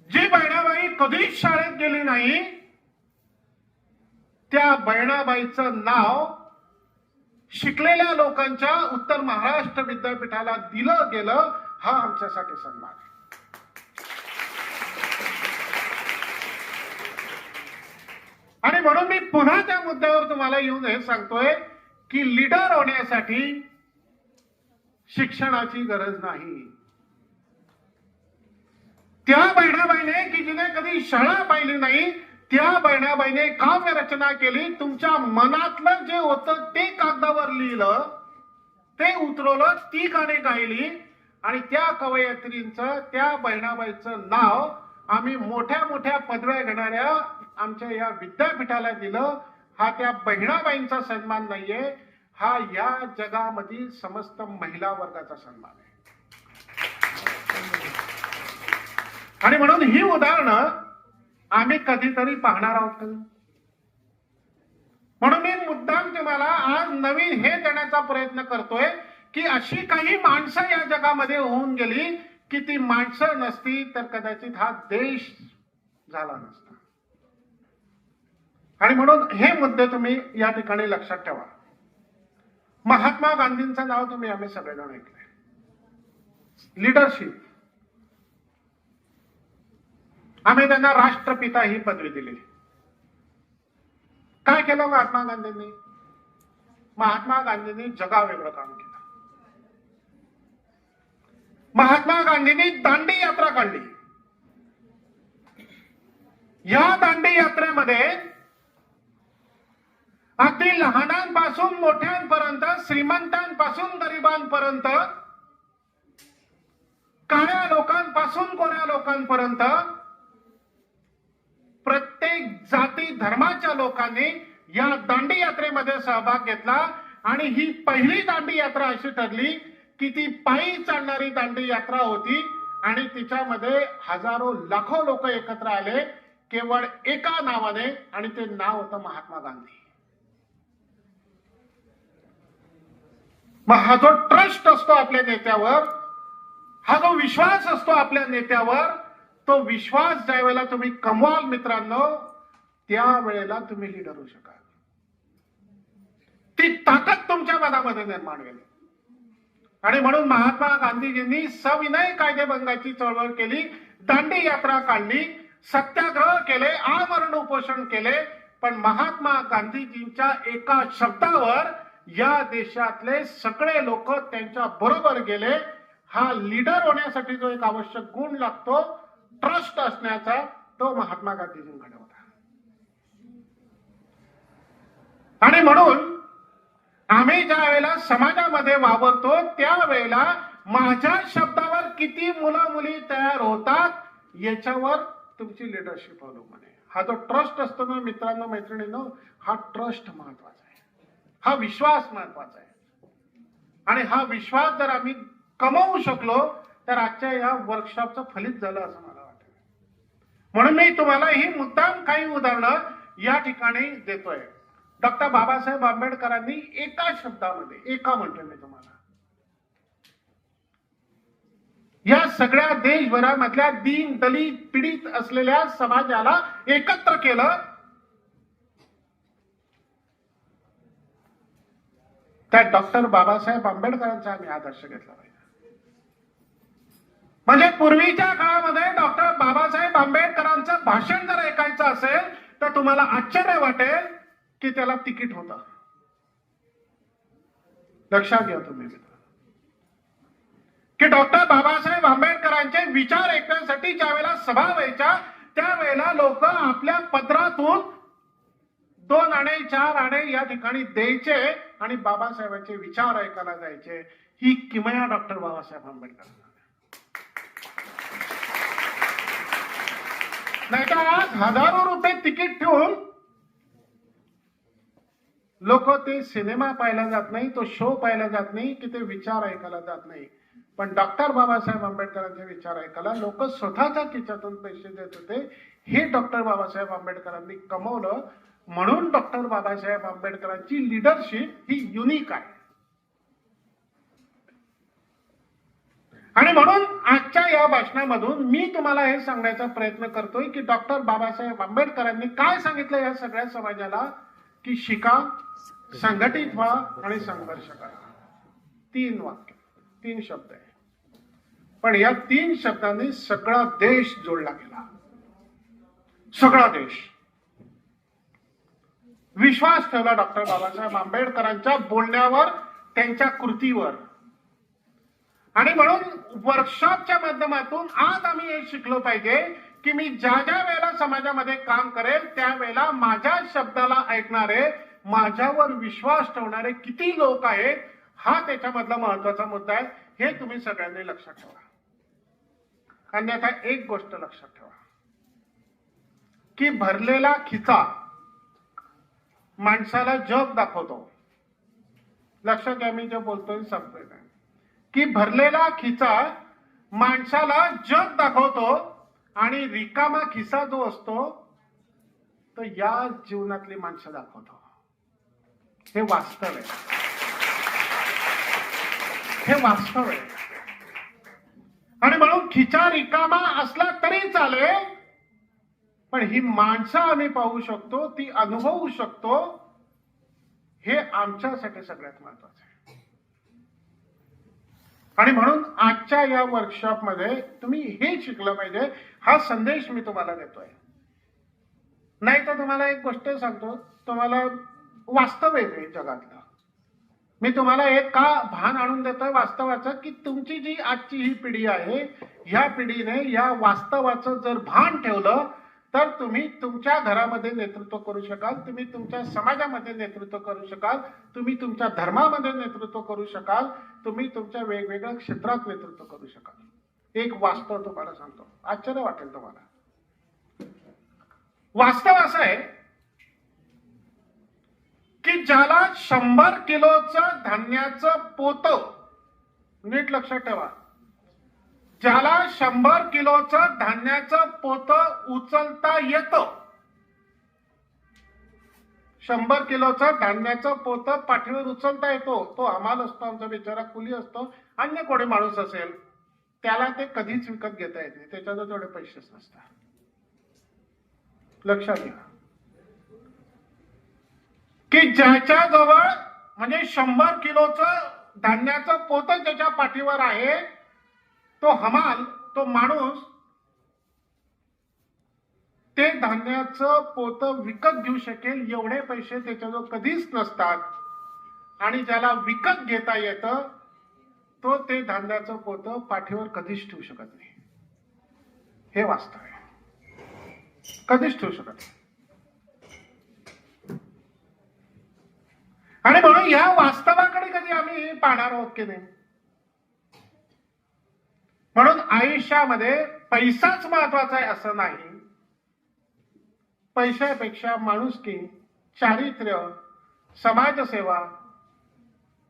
जी बहिणाबाई कधीच शाळेत गेली नाही, त्या बहिणाबाईचं नाव शिकलेल्या लोकांच्या उत्तर महाराष्ट्र विद्यापीठाला दिलं गेलं. हा आमच्यासाठी सन्मान आहे. आणि म्हणून मी पुन्हा त्या मुद्द्यावर तुम्हाला येऊन हे सांगतोय की लीडर होण्यासाठी शिक्षणाची गरज नाही. त्या बहिणाबाईने की जिने कधी शाळा पाहिली नाही, त्या बहिणाबाईने काव्य रचना केली. तुमच्या मनातलं जे होतं ते कागदावर लिहिलं, ते उतरवलं, ती गाणी गायली आणि त्या कवयित्रींचं, त्या बहिणाबाईचं नाव आम्ही मोठ्या मोठ्या पदव्या घेणाऱ्या आमच्या या विद्यापीठाला दिलं. हा त्या बहिणाबाईंचा सन्मान नाहीये, हा या जगामधील समस्त महिला वर्गाचा सन्मान आहे. आणि म्हणून ही उदाहरणं आम्ही कधीतरी पाहणार आहोत. म्हणून मी मुद्दाम तुम्हाला आज नवीन हे देण्याचा प्रयत्न करतोय की अशी काही माणसं या जगामध्ये होऊन गेली की ती माणसं नसती तर कदाचित हा देश झाला नसता. आणि म्हणून हे मुद्दे तुम्ही या ठिकाणी लक्षात ठेवा. महात्मा गांधींचं नाव तुम्ही आम्ही सगळेजण ऐकलंय. लीडरशिप, आम्ही त्यांना राष्ट्रपिता ही पदवी दिली. काय केलं महात्मा गांधींनी? महात्मा गांधींनी जगावेगळं काम केलं. महात्मा गांधींनी दांडी यात्रा काढली. या दांडी यात्रेमध्ये अगदी लहानांपासून मोठ्यांपर्यंत, श्रीमंतांपासून गरिबांपर्यंत, काळ्या लोकांपासून गोऱ्या लोकांपर्यंत प्रत्येक जाती धर्माच्या लोकांनी या दांडी यात्रेमध्ये सहभाग घेतला. आणि ही पहिली दांडी यात्रा अशी ठरली की ती पायी चालणारी दांडी यात्रा होती आणि तिच्यामध्ये हजारो लाखो लोक एकत्र आले केवळ एका नावाने, आणि ते नाव होतं महात्मा गांधी. मग हा जो ट्रस्ट असतो आपल्या नेत्यावर, हा जो विश्वास असतो आपल्या नेत्यावर, तो विश्वास ज्या वेळेला तुम्ही कमवाल मित्रांनो, त्या वेळेला तुम्ही लीडर होऊ शकाल. ती ताकद तुमच्या मनामध्ये निर्माण होईल. आणि म्हणून महात्मा गांधीजींनी सविनय कायदेभंगाची चळवळ केली, दांडी यात्रा काढली, सत्याग्रह केले, आमरण उपोषण केले. पण महात्मा गांधीजींच्या एका शब्दावर या देशातले सगळे लोक त्यांच्या बरोबर गेले. हा लीडर होण्यासाठी जो एक आवश्यक गुण लागतो, ट्रस्ट असण्याचा, तो महात्मा गांधीजींकडे होता. आणि म्हणून आम्ही ज्या वेळेला समाजामध्ये वावरतो त्यावेळेला माझ्या शब्दावर किती मुलं मुली तयार होतात याच्यावर तुमची लिडरशिप अवलंबून आहे. हा जो ट्रस्ट असतो ना मित्रांनो, मैत्रिणींनो, हा ट्रस्ट महत्वाचा आहे, हा विश्वास महत्वाचा आहे. आणि हा विश्वास जर आम्ही कमवू शकलो तर आजच्या या वर्कशॉपचं फलित झालं असं मला वाटतं. म्हणून मी तुम्हाला ही मुद्दाम काही उदाहरणं या ठिकाणी देतोय. डॉक्टर बाबासाहेब आंबेडकरांनी एका शब्दामध्ये, एका म्हणतोय मी तुम्हाला, या सगळ्या देशभरामधल्या दीन दलित पीडित असलेल्या समाजाला एकत्र केलं. त्या डॉक्टर बाबासाहेब आंबेडकरांचा आम्ही आदर्श घेतला पाहिजे. म्हणजे पूर्वीच्या काळामध्ये डॉक्टर बाबासाहेब आंबेडकरांचं भाषण जर ऐकायचं असेल तर तुम्हाला आश्चर्य वाटेल की त्याला तिकीट होतं. लक्षात घ्या तुम्ही की डॉक्टर बाबासाहेब आंबेडकरांचे विचार ऐकण्यासाठी ज्या वेळेला सभा व्हायच्या त्यावेळेला लोक आपल्या पदरातून 2 आणे 4 आणे या ठिकाणी द्यायचे आणि बाबासाहेबांचे विचार ऐकायला जायचे. ही किमया डॉक्टर बाबासाहेब आंबेडकर. नाहीतर आज हजारो रुपये तिकीट ठेवून लोक ते सिनेमा पाहायला जात नाही, तो शो पाहायला जात नाही, की ते विचार ऐकायला जात नाही. पण डॉक्टर बाबासाहेब आंबेडकरांचे विचार ऐकायला लोक स्वतःच्या खिशातून पैसे देत होते. हे डॉक्टर बाबासाहेब आंबेडकरांनी कमवलं. म्हणून डॉक्टर बाबासाहेब आंबेडकरांची लीडरशिप ही युनिक आहे. आणि म्हणून आजच्या या भाषणामधून मी तुम्हाला हे सांगण्याचा प्रयत्न करतोय की डॉक्टर बाबासाहेब आंबेडकरांनी काय सांगितलं या सगळ्या समाजाला, की शिका, संघटित व्हा आणि संघर्ष करा. 3 वाक्य, 3 शब्द आहे. पण या 3 शब्दांनी सगळा देश जोडला गेला. सगळा देश विश्वास ठेवला डॉक्टर बाबासाहेब आंबेडकरांच्या बोलण्यावर, त्यांच्या कृतीवर. आणि म्हणून वर्कशॉपच्या माध्यमातून आज आम्ही हे शिकलो पाहिजे की मी ज्या ज्या वेळेला समाजामध्ये काम करेल त्यावेळेला माझ्या शब्दाला ऐकणारे, माझ्यावर विश्वास ठेवणारे किती लोक आहेत, हा त्याच्यामधला महत्वाचा मुद्दा आहे. हे तुम्ही सगळ्यांनी लक्षात ठेवा. अन्यथा एक गोष्ट लक्षात ठेवा की भरलेला खिचा माणसाला जग दाखवतो. लक्षात घ्या, मी जे बोलतोय सांगतोय काय, की भरलेला खिचा माणसाला जग दाखवतो आणि रिकामा खिसा जो असतो तो या जीवनातली माणसं दाखवतो. हे वास्तव आहे. हे वास्तव आहे. आणि म्हणून खिचा रिकामा असला तरी चालेल, पण ही माणसं आम्ही पाहू शकतो, ती अनुभवू शकतो. हे आमच्यासाठी सगळ्यात महत्वाचं आहे. आणि म्हणून आजच्या या वर्कशॉप मध्ये तुम्ही हे शिकलं पाहिजे. हा संदेश मी तुम्हाला देतोय. नाही तर तुम्हाला एक गोष्ट सांगतो, तुम्हाला वास्तव आहे जगातलं. मी तुम्हाला एक का भान आणून देतोय वास्तवाचं, की तुमची जी आजची ही पिढी आहे, ह्या पिढीने या वास्तवाचं जर भान ठेवलं तर तुम्ही तुमच्या घरामध्ये नेतृत्व करू शकाल, तुम्ही तुमच्या समाजामध्ये नेतृत्व करू शकाल, तुम्ही तुमच्या धर्मामध्ये नेतृत्व करू शकाल, तुम्ही तुमच्या वेगवेगळ्या क्षेत्रात नेतृत्व करू शकाल. एक वास्तव तुम्हाला सांगतो, आश्चर्य वाटेल तुम्हाला. वास्तव असं आहे की ज्याला 100 किलोचं धान्याचं पोतं, नीट लक्षात ठेवा, ज्याला 100 किलोचं धान्याचं पोतं उचलता येतं, 100 किलोचं धान्याचं पोतं पाठीवर उचलता येतो, तो हमाल असतो, आमचा बिचारा कुली असतो, अन्य कोणी माणूस असेल त्याला ते कधीच विकत घेता येत नाही, त्याच्याजवळ तेवढे पैसेच नसतात. लक्षात घ्या की ज्याच्याजवळ म्हणजे 100 किलोचं धान्याचं पोतं ज्याच्या पाठीवर आहे, तो हमाल, तो माणूस ते धान्याचं पोतं विकत घेऊ शकेल एवढे पैसे त्याच्याजवळ कधीच नसतात. आणि ज्याला विकत घेता येतं तो ते धान्याचं पोतं पाठीवर कधीच ठेवू शकत नाही. हे वास्तव आहे. कधीच ठेवू शकत नाही. आणि म्हणून या वास्तवाकडे कधी आम्ही पाहणार आहोत की नाही. म्हणून आयुष्यामध्ये पैसाच महत्वाचा आहे असं नाही. पैशापेक्षा माणुसकी, चारित्र्य, समाजसेवा,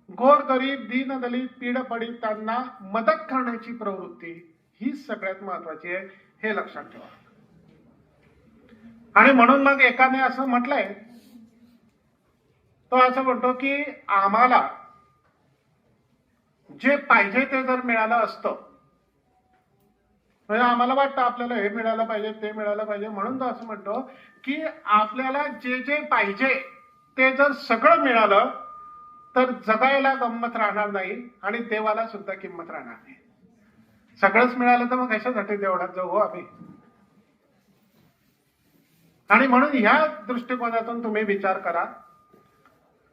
गोरगरीब, दीनदलित, पीडपीडितांना मदत करण्याची प्रवृत्ती ही सगळ्यात महत्वाची आहे. हे लक्षात ठेवा. आणि म्हणून मग एकाने असं म्हटलंय, तो असं म्हणतो की आम्हाला जे पाहिजे ते जर मिळालं असतं, म्हणजे आम्हाला वाटतं आपल्याला हे मिळालं पाहिजे ते मिळालं पाहिजे, म्हणून तो असं म्हणतो की आपल्याला जे जे पाहिजे ते जर सगळं मिळालं तर जगायला गंमत राहणार नाही आणि देवाला सुद्धा किंमत राहणार नाही. सगळंच मिळालं तर मग कशासाठी देवळात जाऊ आम्ही? आणि म्हणून ह्या दृष्टिकोनातून तुम्ही विचार करा.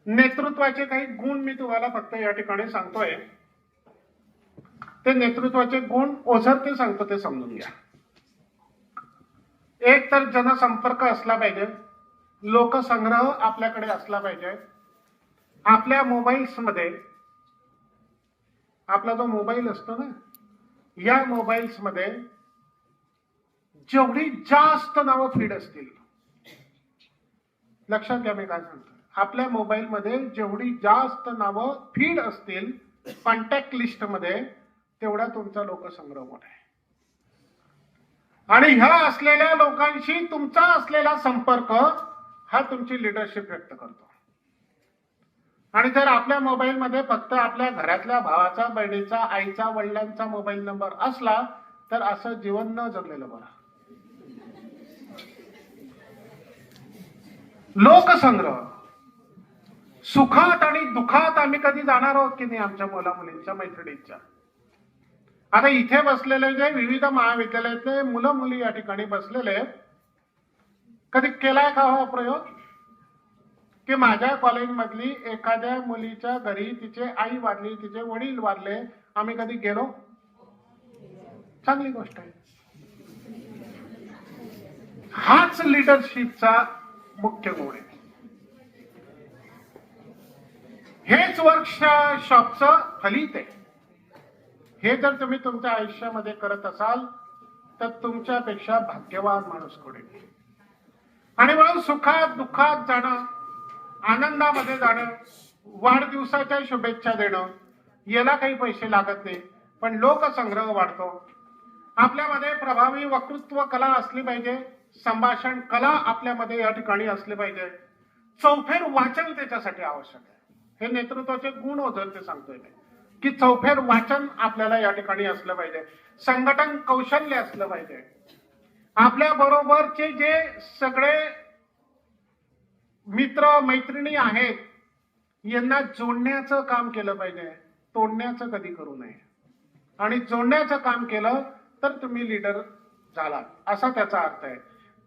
नेतृत्वाचे काही गुण मी तुम्हाला फक्त या ठिकाणी सांगतोय. ते नेतृत्वाचे गुण ओझरते सांगतो ते समजून घ्या. एक तर जनसंपर्क असला पाहिजे, लोकसंग्रह आपल्याकडे असला पाहिजे. आपल्या मोबाईल्स मध्ये, आपला जो मोबाईल असतो ना, या मोबाईल्स मध्ये जेवढी जास्त नावं फीड असतील, लक्षात घ्या मी काय सांगतो, आपल्या मोबाईल मध्ये जेवढी जास्त नावं फीड असतील कॉन्टॅक्ट लिस्ट मध्ये, तेवढा तुमचा लोकसंग्रह मोठा आहे. आणि ह्या असलेल्या लोकांशी तुमचा असलेला संपर्क हा तुमची लिडरशिप व्यक्त करतो. आणि जर आपल्या मोबाईल मध्ये फक्त आपल्या घरातल्या भावाचा, बहिणीचा, आईचा, वडिलांचा मोबाईल नंबर असला तर असं जीवन न जगलेलं बरं. लोकसंग्रह, सुखात आणि दुखात आम्ही कधी जाणार आहोत की नाही आमच्या मुला मुलींच्या, मैत्रिणींच्या. आता इथे बसलेले जे विविध महाविद्यालयातले मुलं मुली या ठिकाणी बसलेले, कधी केलाय का हा प्रयोग की माझ्या कॉलेजमधली एखाद्या मुलीच्या घरी तिचे आई वारली, तिचे वडील वारले, आम्ही कधी गेलो? चांगली गोष्ट आहे. हाच लिडरशिपचा मुख्य गुण आहे. हेच वर्कशॉपचं फलित आहे. हे जर तुम्ही तुमच्या आयुष्यामध्ये करत असाल तर तुमच्यापेक्षा भाग्यवान माणूस कोणी नाही. आणि म्हणून सुखात दुःखात जाणं, आनंदामध्ये जाणं, वाढदिवसाच्या शुभेच्छा देणं, याला काही पैसे लागत नाही, पण लोकसंग्रह वाढतो. आपल्यामध्ये प्रभावी वक्तृत्व कला असली पाहिजे, संभाषण कला आपल्यामध्ये या ठिकाणी असली पाहिजे. चौफेर वाचन त्याच्यासाठी आवश्यक आहे. हे नेतृत्वाचे गुण ओझरते सांगतोय मी की चौफेर वाचन आपल्याला या ठिकाणी असलं पाहिजे. संघटन कौशल्य असलं पाहिजे. आपल्या बरोबरचे जे सगळे मित्र मैत्रिणी आहेत यांना जोडण्याचं काम केलं पाहिजे, तोडण्याचं कधी करू नये. आणि जोडण्याचं काम केलं तर तुम्ही लीडर झाला असा त्याचा अर्थ आहे.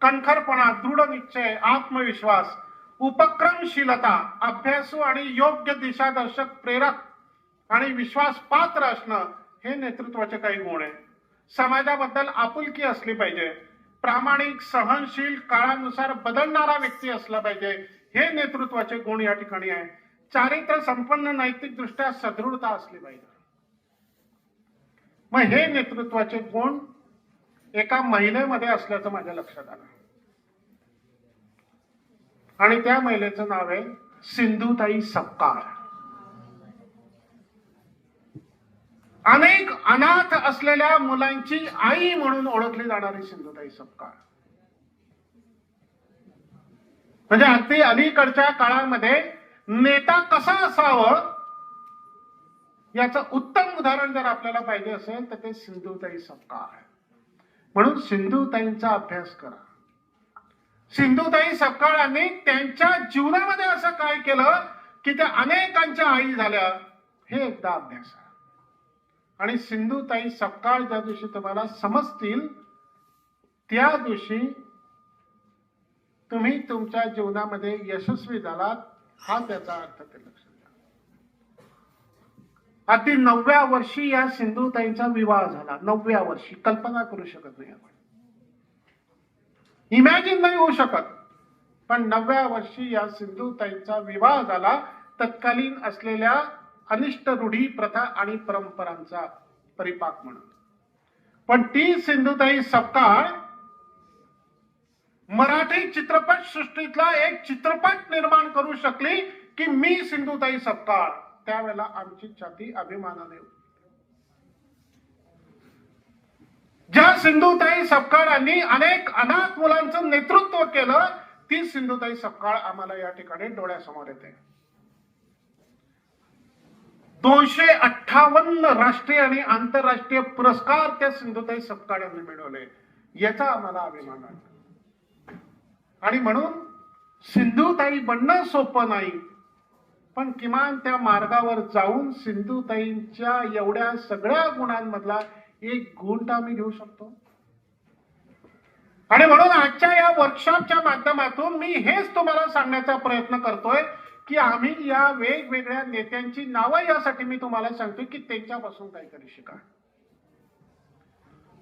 कणखरपणा, दृढ निश्चय, आत्मविश्वास, उपक्रमशीलता, अभ्यासू आणि योग्य दिशादर्शक, प्रेरक आणि विश्वास पात्र असणं हे नेतृत्वाचे काही गुण आहे. समाजाबद्दल आपुलकी असली पाहिजे. प्रामाणिक, सहनशील, काळानुसार बदलणारा व्यक्ती असला पाहिजे. हे नेतृत्वाचे गुण या ठिकाणी आहे. चारित्र्य संपन्न, नैतिक दृष्ट्या सदृढता असली पाहिजे. मग हे नेतृत्वाचे गुण एका महिलेमध्ये असल्याचं माझ्या लक्षात आलं. आणि त्या महिलेचं नाव आहे सिंधुताई सपकाळ. अनेक अनाथ असलेल्या मुलांची आई म्हणून ओळखली जाणारी सिंधुताई सपकाळ. म्हणजे अगदी अलीकडच्या काळामध्ये नेता कसा असावं याचं उत्तम उदाहरण जर आपल्याला पाहिजे असेल तर ते सिंधुताई सपकाळ. म्हणून सिंधुताईंचा अभ्यास करा. सिंधुताई सपकाळांनी त्यांच्या जीवनामध्ये असं काय केलं की त्या अनेकांच्या आई झाल्या, हे एकदा अभ्यास आहे. आणि सिंधुताई सपकाळ ज्या दिवशी तुम्हाला समजतील त्या दिवशी तुम्ही तुमच्या जीवनामध्ये यशस्वी झालात, हा त्याचा अर्थ. ते लक्षात घ्या. अगदी 9व्या वर्षी या सिंधुताईंचा विवाह झाला. 9व्या वर्षी. कल्पना करू शकत नाही आपण, इमॅजिन नाही होऊ शकत. पण 9व्या वर्षी या सिंधुताईंचा विवाह झाला तत्कालीन असलेल्या अनिष्ट रूढी, प्रथा आणि परंपरांचा परिपाक म्हणून. पण ती सिंधुताई सपकाळ मराठी चित्रपट सृष्टीतला एक चित्रपट निर्माण करू शकली की मी सिंधुताई सपकाळ. त्यावेळेला आमची छाती अभिमानाने. ज्या सिंधुताई सपकाळांनी अनेक अनाथ मुलांचं नेतृत्व केलं, ती सिंधुताई सपकाळ आम्हाला या ठिकाणी डोळ्यासमोर येते. 258 राष्ट्रीय आणि आंतरराष्ट्रीय पुरस्कार त्या सिंधुताई सपकाळ यांनी मिळवले, याचा आम्हाला अभिमान आहे. आणि म्हणून सिंधुताई बनणं सोपं नाही, पण किमान त्या मार्गावर जाऊन सिंधुताईंच्या एवढ्या सगळ्या गुणांमधला एक गुण तर आम्ही घेऊ शकतो. आणि म्हणून आजच्या या वर्कशॉपच्या माध्यमातून मी हेच तुम्हाला सांगण्याचा प्रयत्न करतोय की आम्ही या वेगवेगळ्या नेत्यांची नावं यासाठी मी तुम्हाला सांगतोय की त्यांच्यापासून काहीतरी शिका.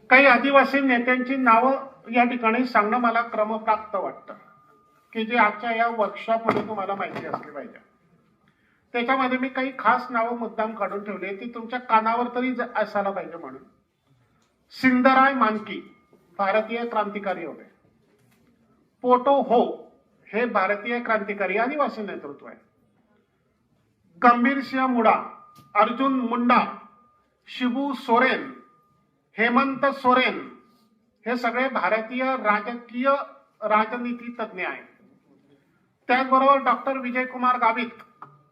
काही आदिवासी नेत्यांची नावं या ठिकाणी सांगणं मला क्रमप्राप्त वाटतं की जे आजच्या या वर्कशॉप मध्ये तुम्हाला माहिती असली पाहिजे. त्याच्यामध्ये मी काही खास नावं मुद्दाम काढून ठेवली, ती तुमच्या कानावर तरी असायला पाहिजे म्हणून. सिंधराय मानकी भारतीय क्रांतिकारी होते. पोटो हो हे भारतीय क्रांतिकारी आदिवासी नेतृत्व आहे. गंभीर सिंह मुंडा, अर्जुन मुंडा, शिबू सोरेन, हेमंत सोरेन हे सगळे भारतीय राजकीय राजनीती तज्ञ आहेत. त्याचबरोबर डॉक्टर विजयकुमार गावित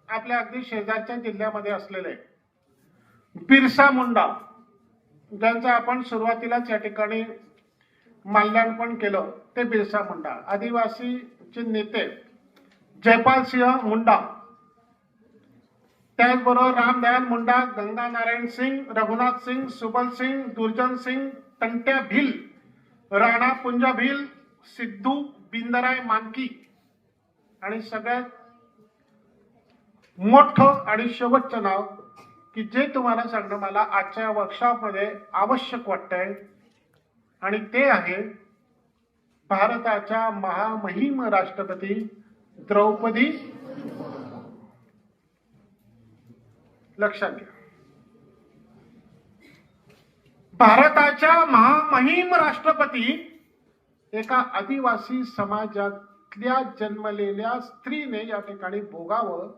आपल्या अगदी शेजारच्या जिल्ह्यामध्ये असलेले. बिरसा मुंडा ज्यांचं आपण सुरुवातीलाच या ठिकाणी माल्यार्पण केलं, ते बिरसा मुंडा. आदिवासीचे नेते जयपाल सिंह मुंडा, त्याचबरोबर रामदयाल मुंडा, गंगा नारायण सिंग, रघुनाथ सिंग, सुबल सिंग, दुर्जन सिंग, टंट्या भिल, राणा पुंजा भिल, सिद्धू बिंदराय मानकी आणि सगळ्यात मोठं आणि शेवटचं नाव की जे तुम्हाला सांगणं मला आजच्या वर्कशॉप मध्ये आवश्यक वाटतंय, आणि ते आहे भारताच्या महामहिम राष्ट्रपती द्रौपदी. लक्षात घ्या, भारताच्या महामहिम राष्ट्रपती एका आदिवासी समाजातल्या जन्मलेल्या स्त्रीने या ठिकाणी भोगावं,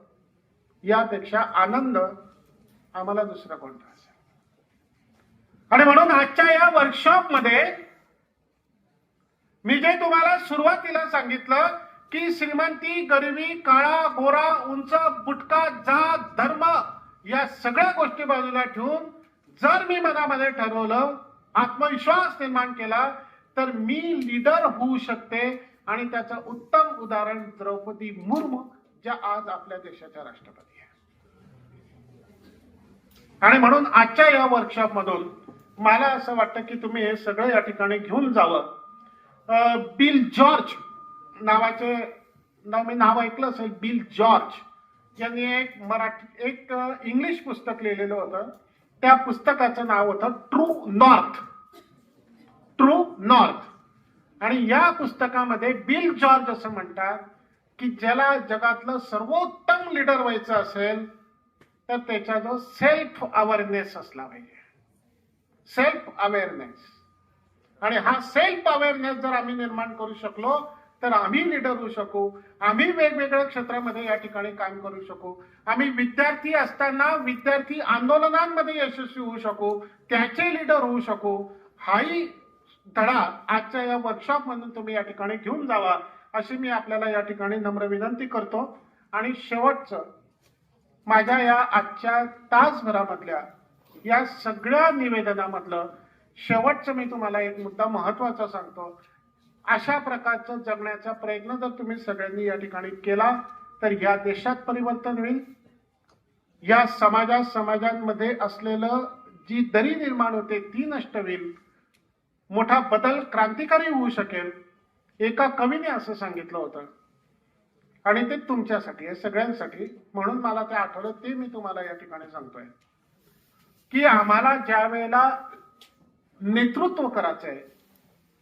यापेक्षा आनंद आम्हाला दुसरा कोणता असेल. आणि म्हणून आजच्या या वर्कशॉप मध्ये मी जे तुम्हाला सुरुवातीला सांगितलं की श्रीमंती, गरिबी, काळा गोरा, उंच बुटका, जात, धर्म या सगळ्या गोष्टी बाजूला ठेवून जर मी मनामध्ये ठरवलं, आत्मविश्वास निर्माण केला, तर मी लीडर होऊ शकते. आणि त्याचं उत्तम उदाहरण द्रौपदी मुर्मू, ज्या आज आपल्या देशाच्या राष्ट्रपती आहे. आणि म्हणून आजच्या या वर्कशॉप मधून मला असं वाटतं की तुम्ही हे सगळं या ठिकाणी घेऊन जावं. बिल जॉर्ज नावाचे मी नाव ऐकलं असेल. बिल जॉर्ज यांनी एक इंग्लिश पुस्तक लिहिलेलं होतं. त्या पुस्तकाचं नाव होतं ट्रू नॉर्थ. True north. आणि या पुस्तकामध्ये बिल जॉर्ज असं म्हणतात की ज्याला जगातलं सर्वोत्तम लीडर व्हायचं असेल तर त्याचा जो सेल्फ अवेअरनेस असला पाहिजे. Self awareness. आणि हा सेल्फ अवेअरनेस जर आम्ही निर्माण करू शकलो तर आम्ही लीडर होऊ शकू. आम्ही वेगवेगळ्या क्षेत्रामध्ये या ठिकाणी काम करू शकू. आम्ही विद्यार्थी असताना विद्यार्थी आंदोलनांमध्ये यशस्वी होऊ शकू, त्याचे लीडर होऊ शकू. हाही धडा आजच्या या वर्कशॉप मधून तुम्ही या ठिकाणी घेऊन जावा, अशी मी आपल्याला या ठिकाणी नम्र विनंती करतो. आणि शेवटचं, माझ्या या आजच्या तासभरामधल्या या सगळ्या निवेदनामधलं शेवटचं मी तुम्हाला एक मुद्दा महत्वाचा सांगतो. अशा प्रकारचं जगण्याचा प्रयत्न जर तुम्ही सगळ्यांनी या ठिकाणी केला तर या देशात परिवर्तन होईल. या समाजांमध्ये असलेलं जी दरी निर्माण होते ती नष्ट होईल. मोठा बदल क्रांतिकारी होऊ शकेल. एका कवीने असं सांगितलं होतं आणि ते तुमच्यासाठी आहे, सगळ्यांसाठी. म्हणून मला ते आठवलं, ते मी तुम्हाला या ठिकाणी सांगतोय की आम्हाला ज्या वेळेला नेतृत्व करायचं आहे,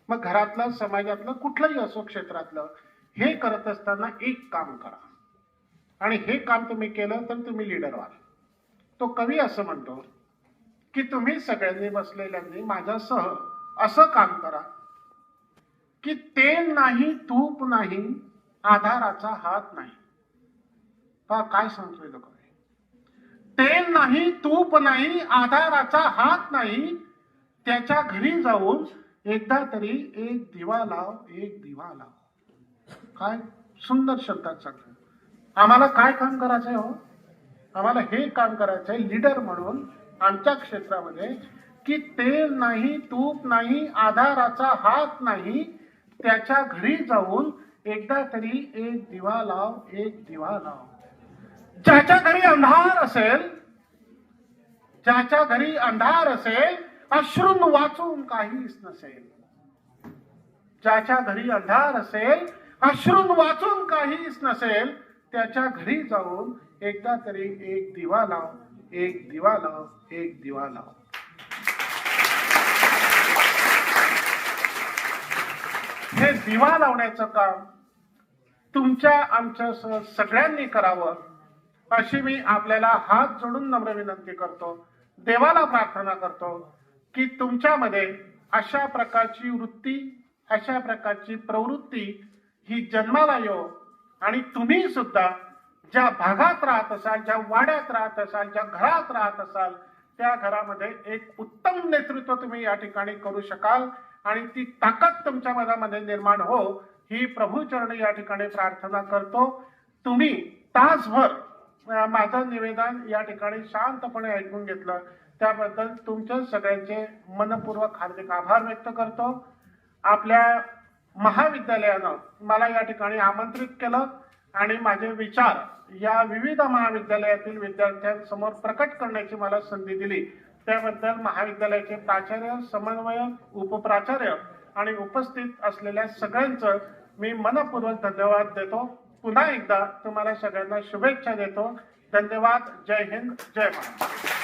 मग घरातलं, समाजातलं, कुठलंही असो क्षेत्रातलं, हे करत असताना एक काम करा. आणि हे काम तुम्ही केलं तर तुम्ही लीडर व्हाल. तो कवी असं म्हणतो की तुम्ही सगळ्यांनी बसलेल्यांनी माझ्यासह असं काम करा की तेल नाही, तूप नाही, आधाराचा हात नाही. पहा काय सांगतोय लोक. तेल नाही, तूप नाही, आधाराचा हात नाही, त्याच्या घरी जाऊन एकदा तरी एक दिवा लाव, एक दिवा लाव. काय सुंदर शब्दात सांगतो. आम्हाला काय काम करायचंय हो? आम्हाला हे काम करायचंय लीडर म्हणून आमच्या क्षेत्रामध्ये की तेल नाही, तूप नाही, आधाराचा हात नाही, त्याच्या घरी जाऊन एकदा तरी एक दिवा लाव, एक दिवा लाव. ज्याच्या घरी अंधार असेल, ज्याच्या घरी अंधार असेल, अश्रून वाचून काहीच नसेल. ज्याच्या घरी अंधार असेल, अश्रून वाचून काहीच नसेल, त्याच्या घरी जाऊन एकदा तरी एक दिवा लाव, एक दिवा लाव, एक दिवा लाव. हे दिवा लावण्याचं काम तुमच्या आमच्या सगळ्यांनी करावं अशी मी आपल्याला हात जोडून नम्र विनंती करतो. देवाला प्रार्थना करतो की तुमच्यामध्ये अशा प्रकारची वृत्ती, अशा प्रकारची प्रवृत्ती ही जन्माला येऊ आणि तुम्ही सुद्धा ज्या भागात राहत असाल, ज्या वाड्यात राहत असाल, ज्या घरात राहत असाल, त्या घरामध्ये एक उत्तम नेतृत्व तुम्ही या ठिकाणी करू शकाल आणि ती ताकद तुमच्या मनामध्ये निर्माण हो ही प्रभूचरणी या ठिकाणी प्रार्थना करतो. तुम्ही तासभर माझं निवेदन या ठिकाणी शांतपणे ऐकून घेतलं त्याबद्दल तुमच्या सगळ्यांचे मनपूर्वक हार्दिक आभार व्यक्त करतो. आपल्या महाविद्यालयानं मला या ठिकाणी आमंत्रित केलं आणि माझे विचार या विविध महाविद्यालयातील विद्यार्थ्यांसमोर प्रकट करण्याची मला संधी दिली. त्याबद्दल महाविद्यालयाचे प्राचार्य, समन्वयक, उपप्राचार्य आणि उपस्थित असलेल्या सगळ्यांचं मी मनपूर्वक धन्यवाद देतो. पुन्हा एकदा तुम्हाला सगळ्यांना शुभेच्छा देतो. धन्यवाद. जय हिंद, जय महाराष्ट्र.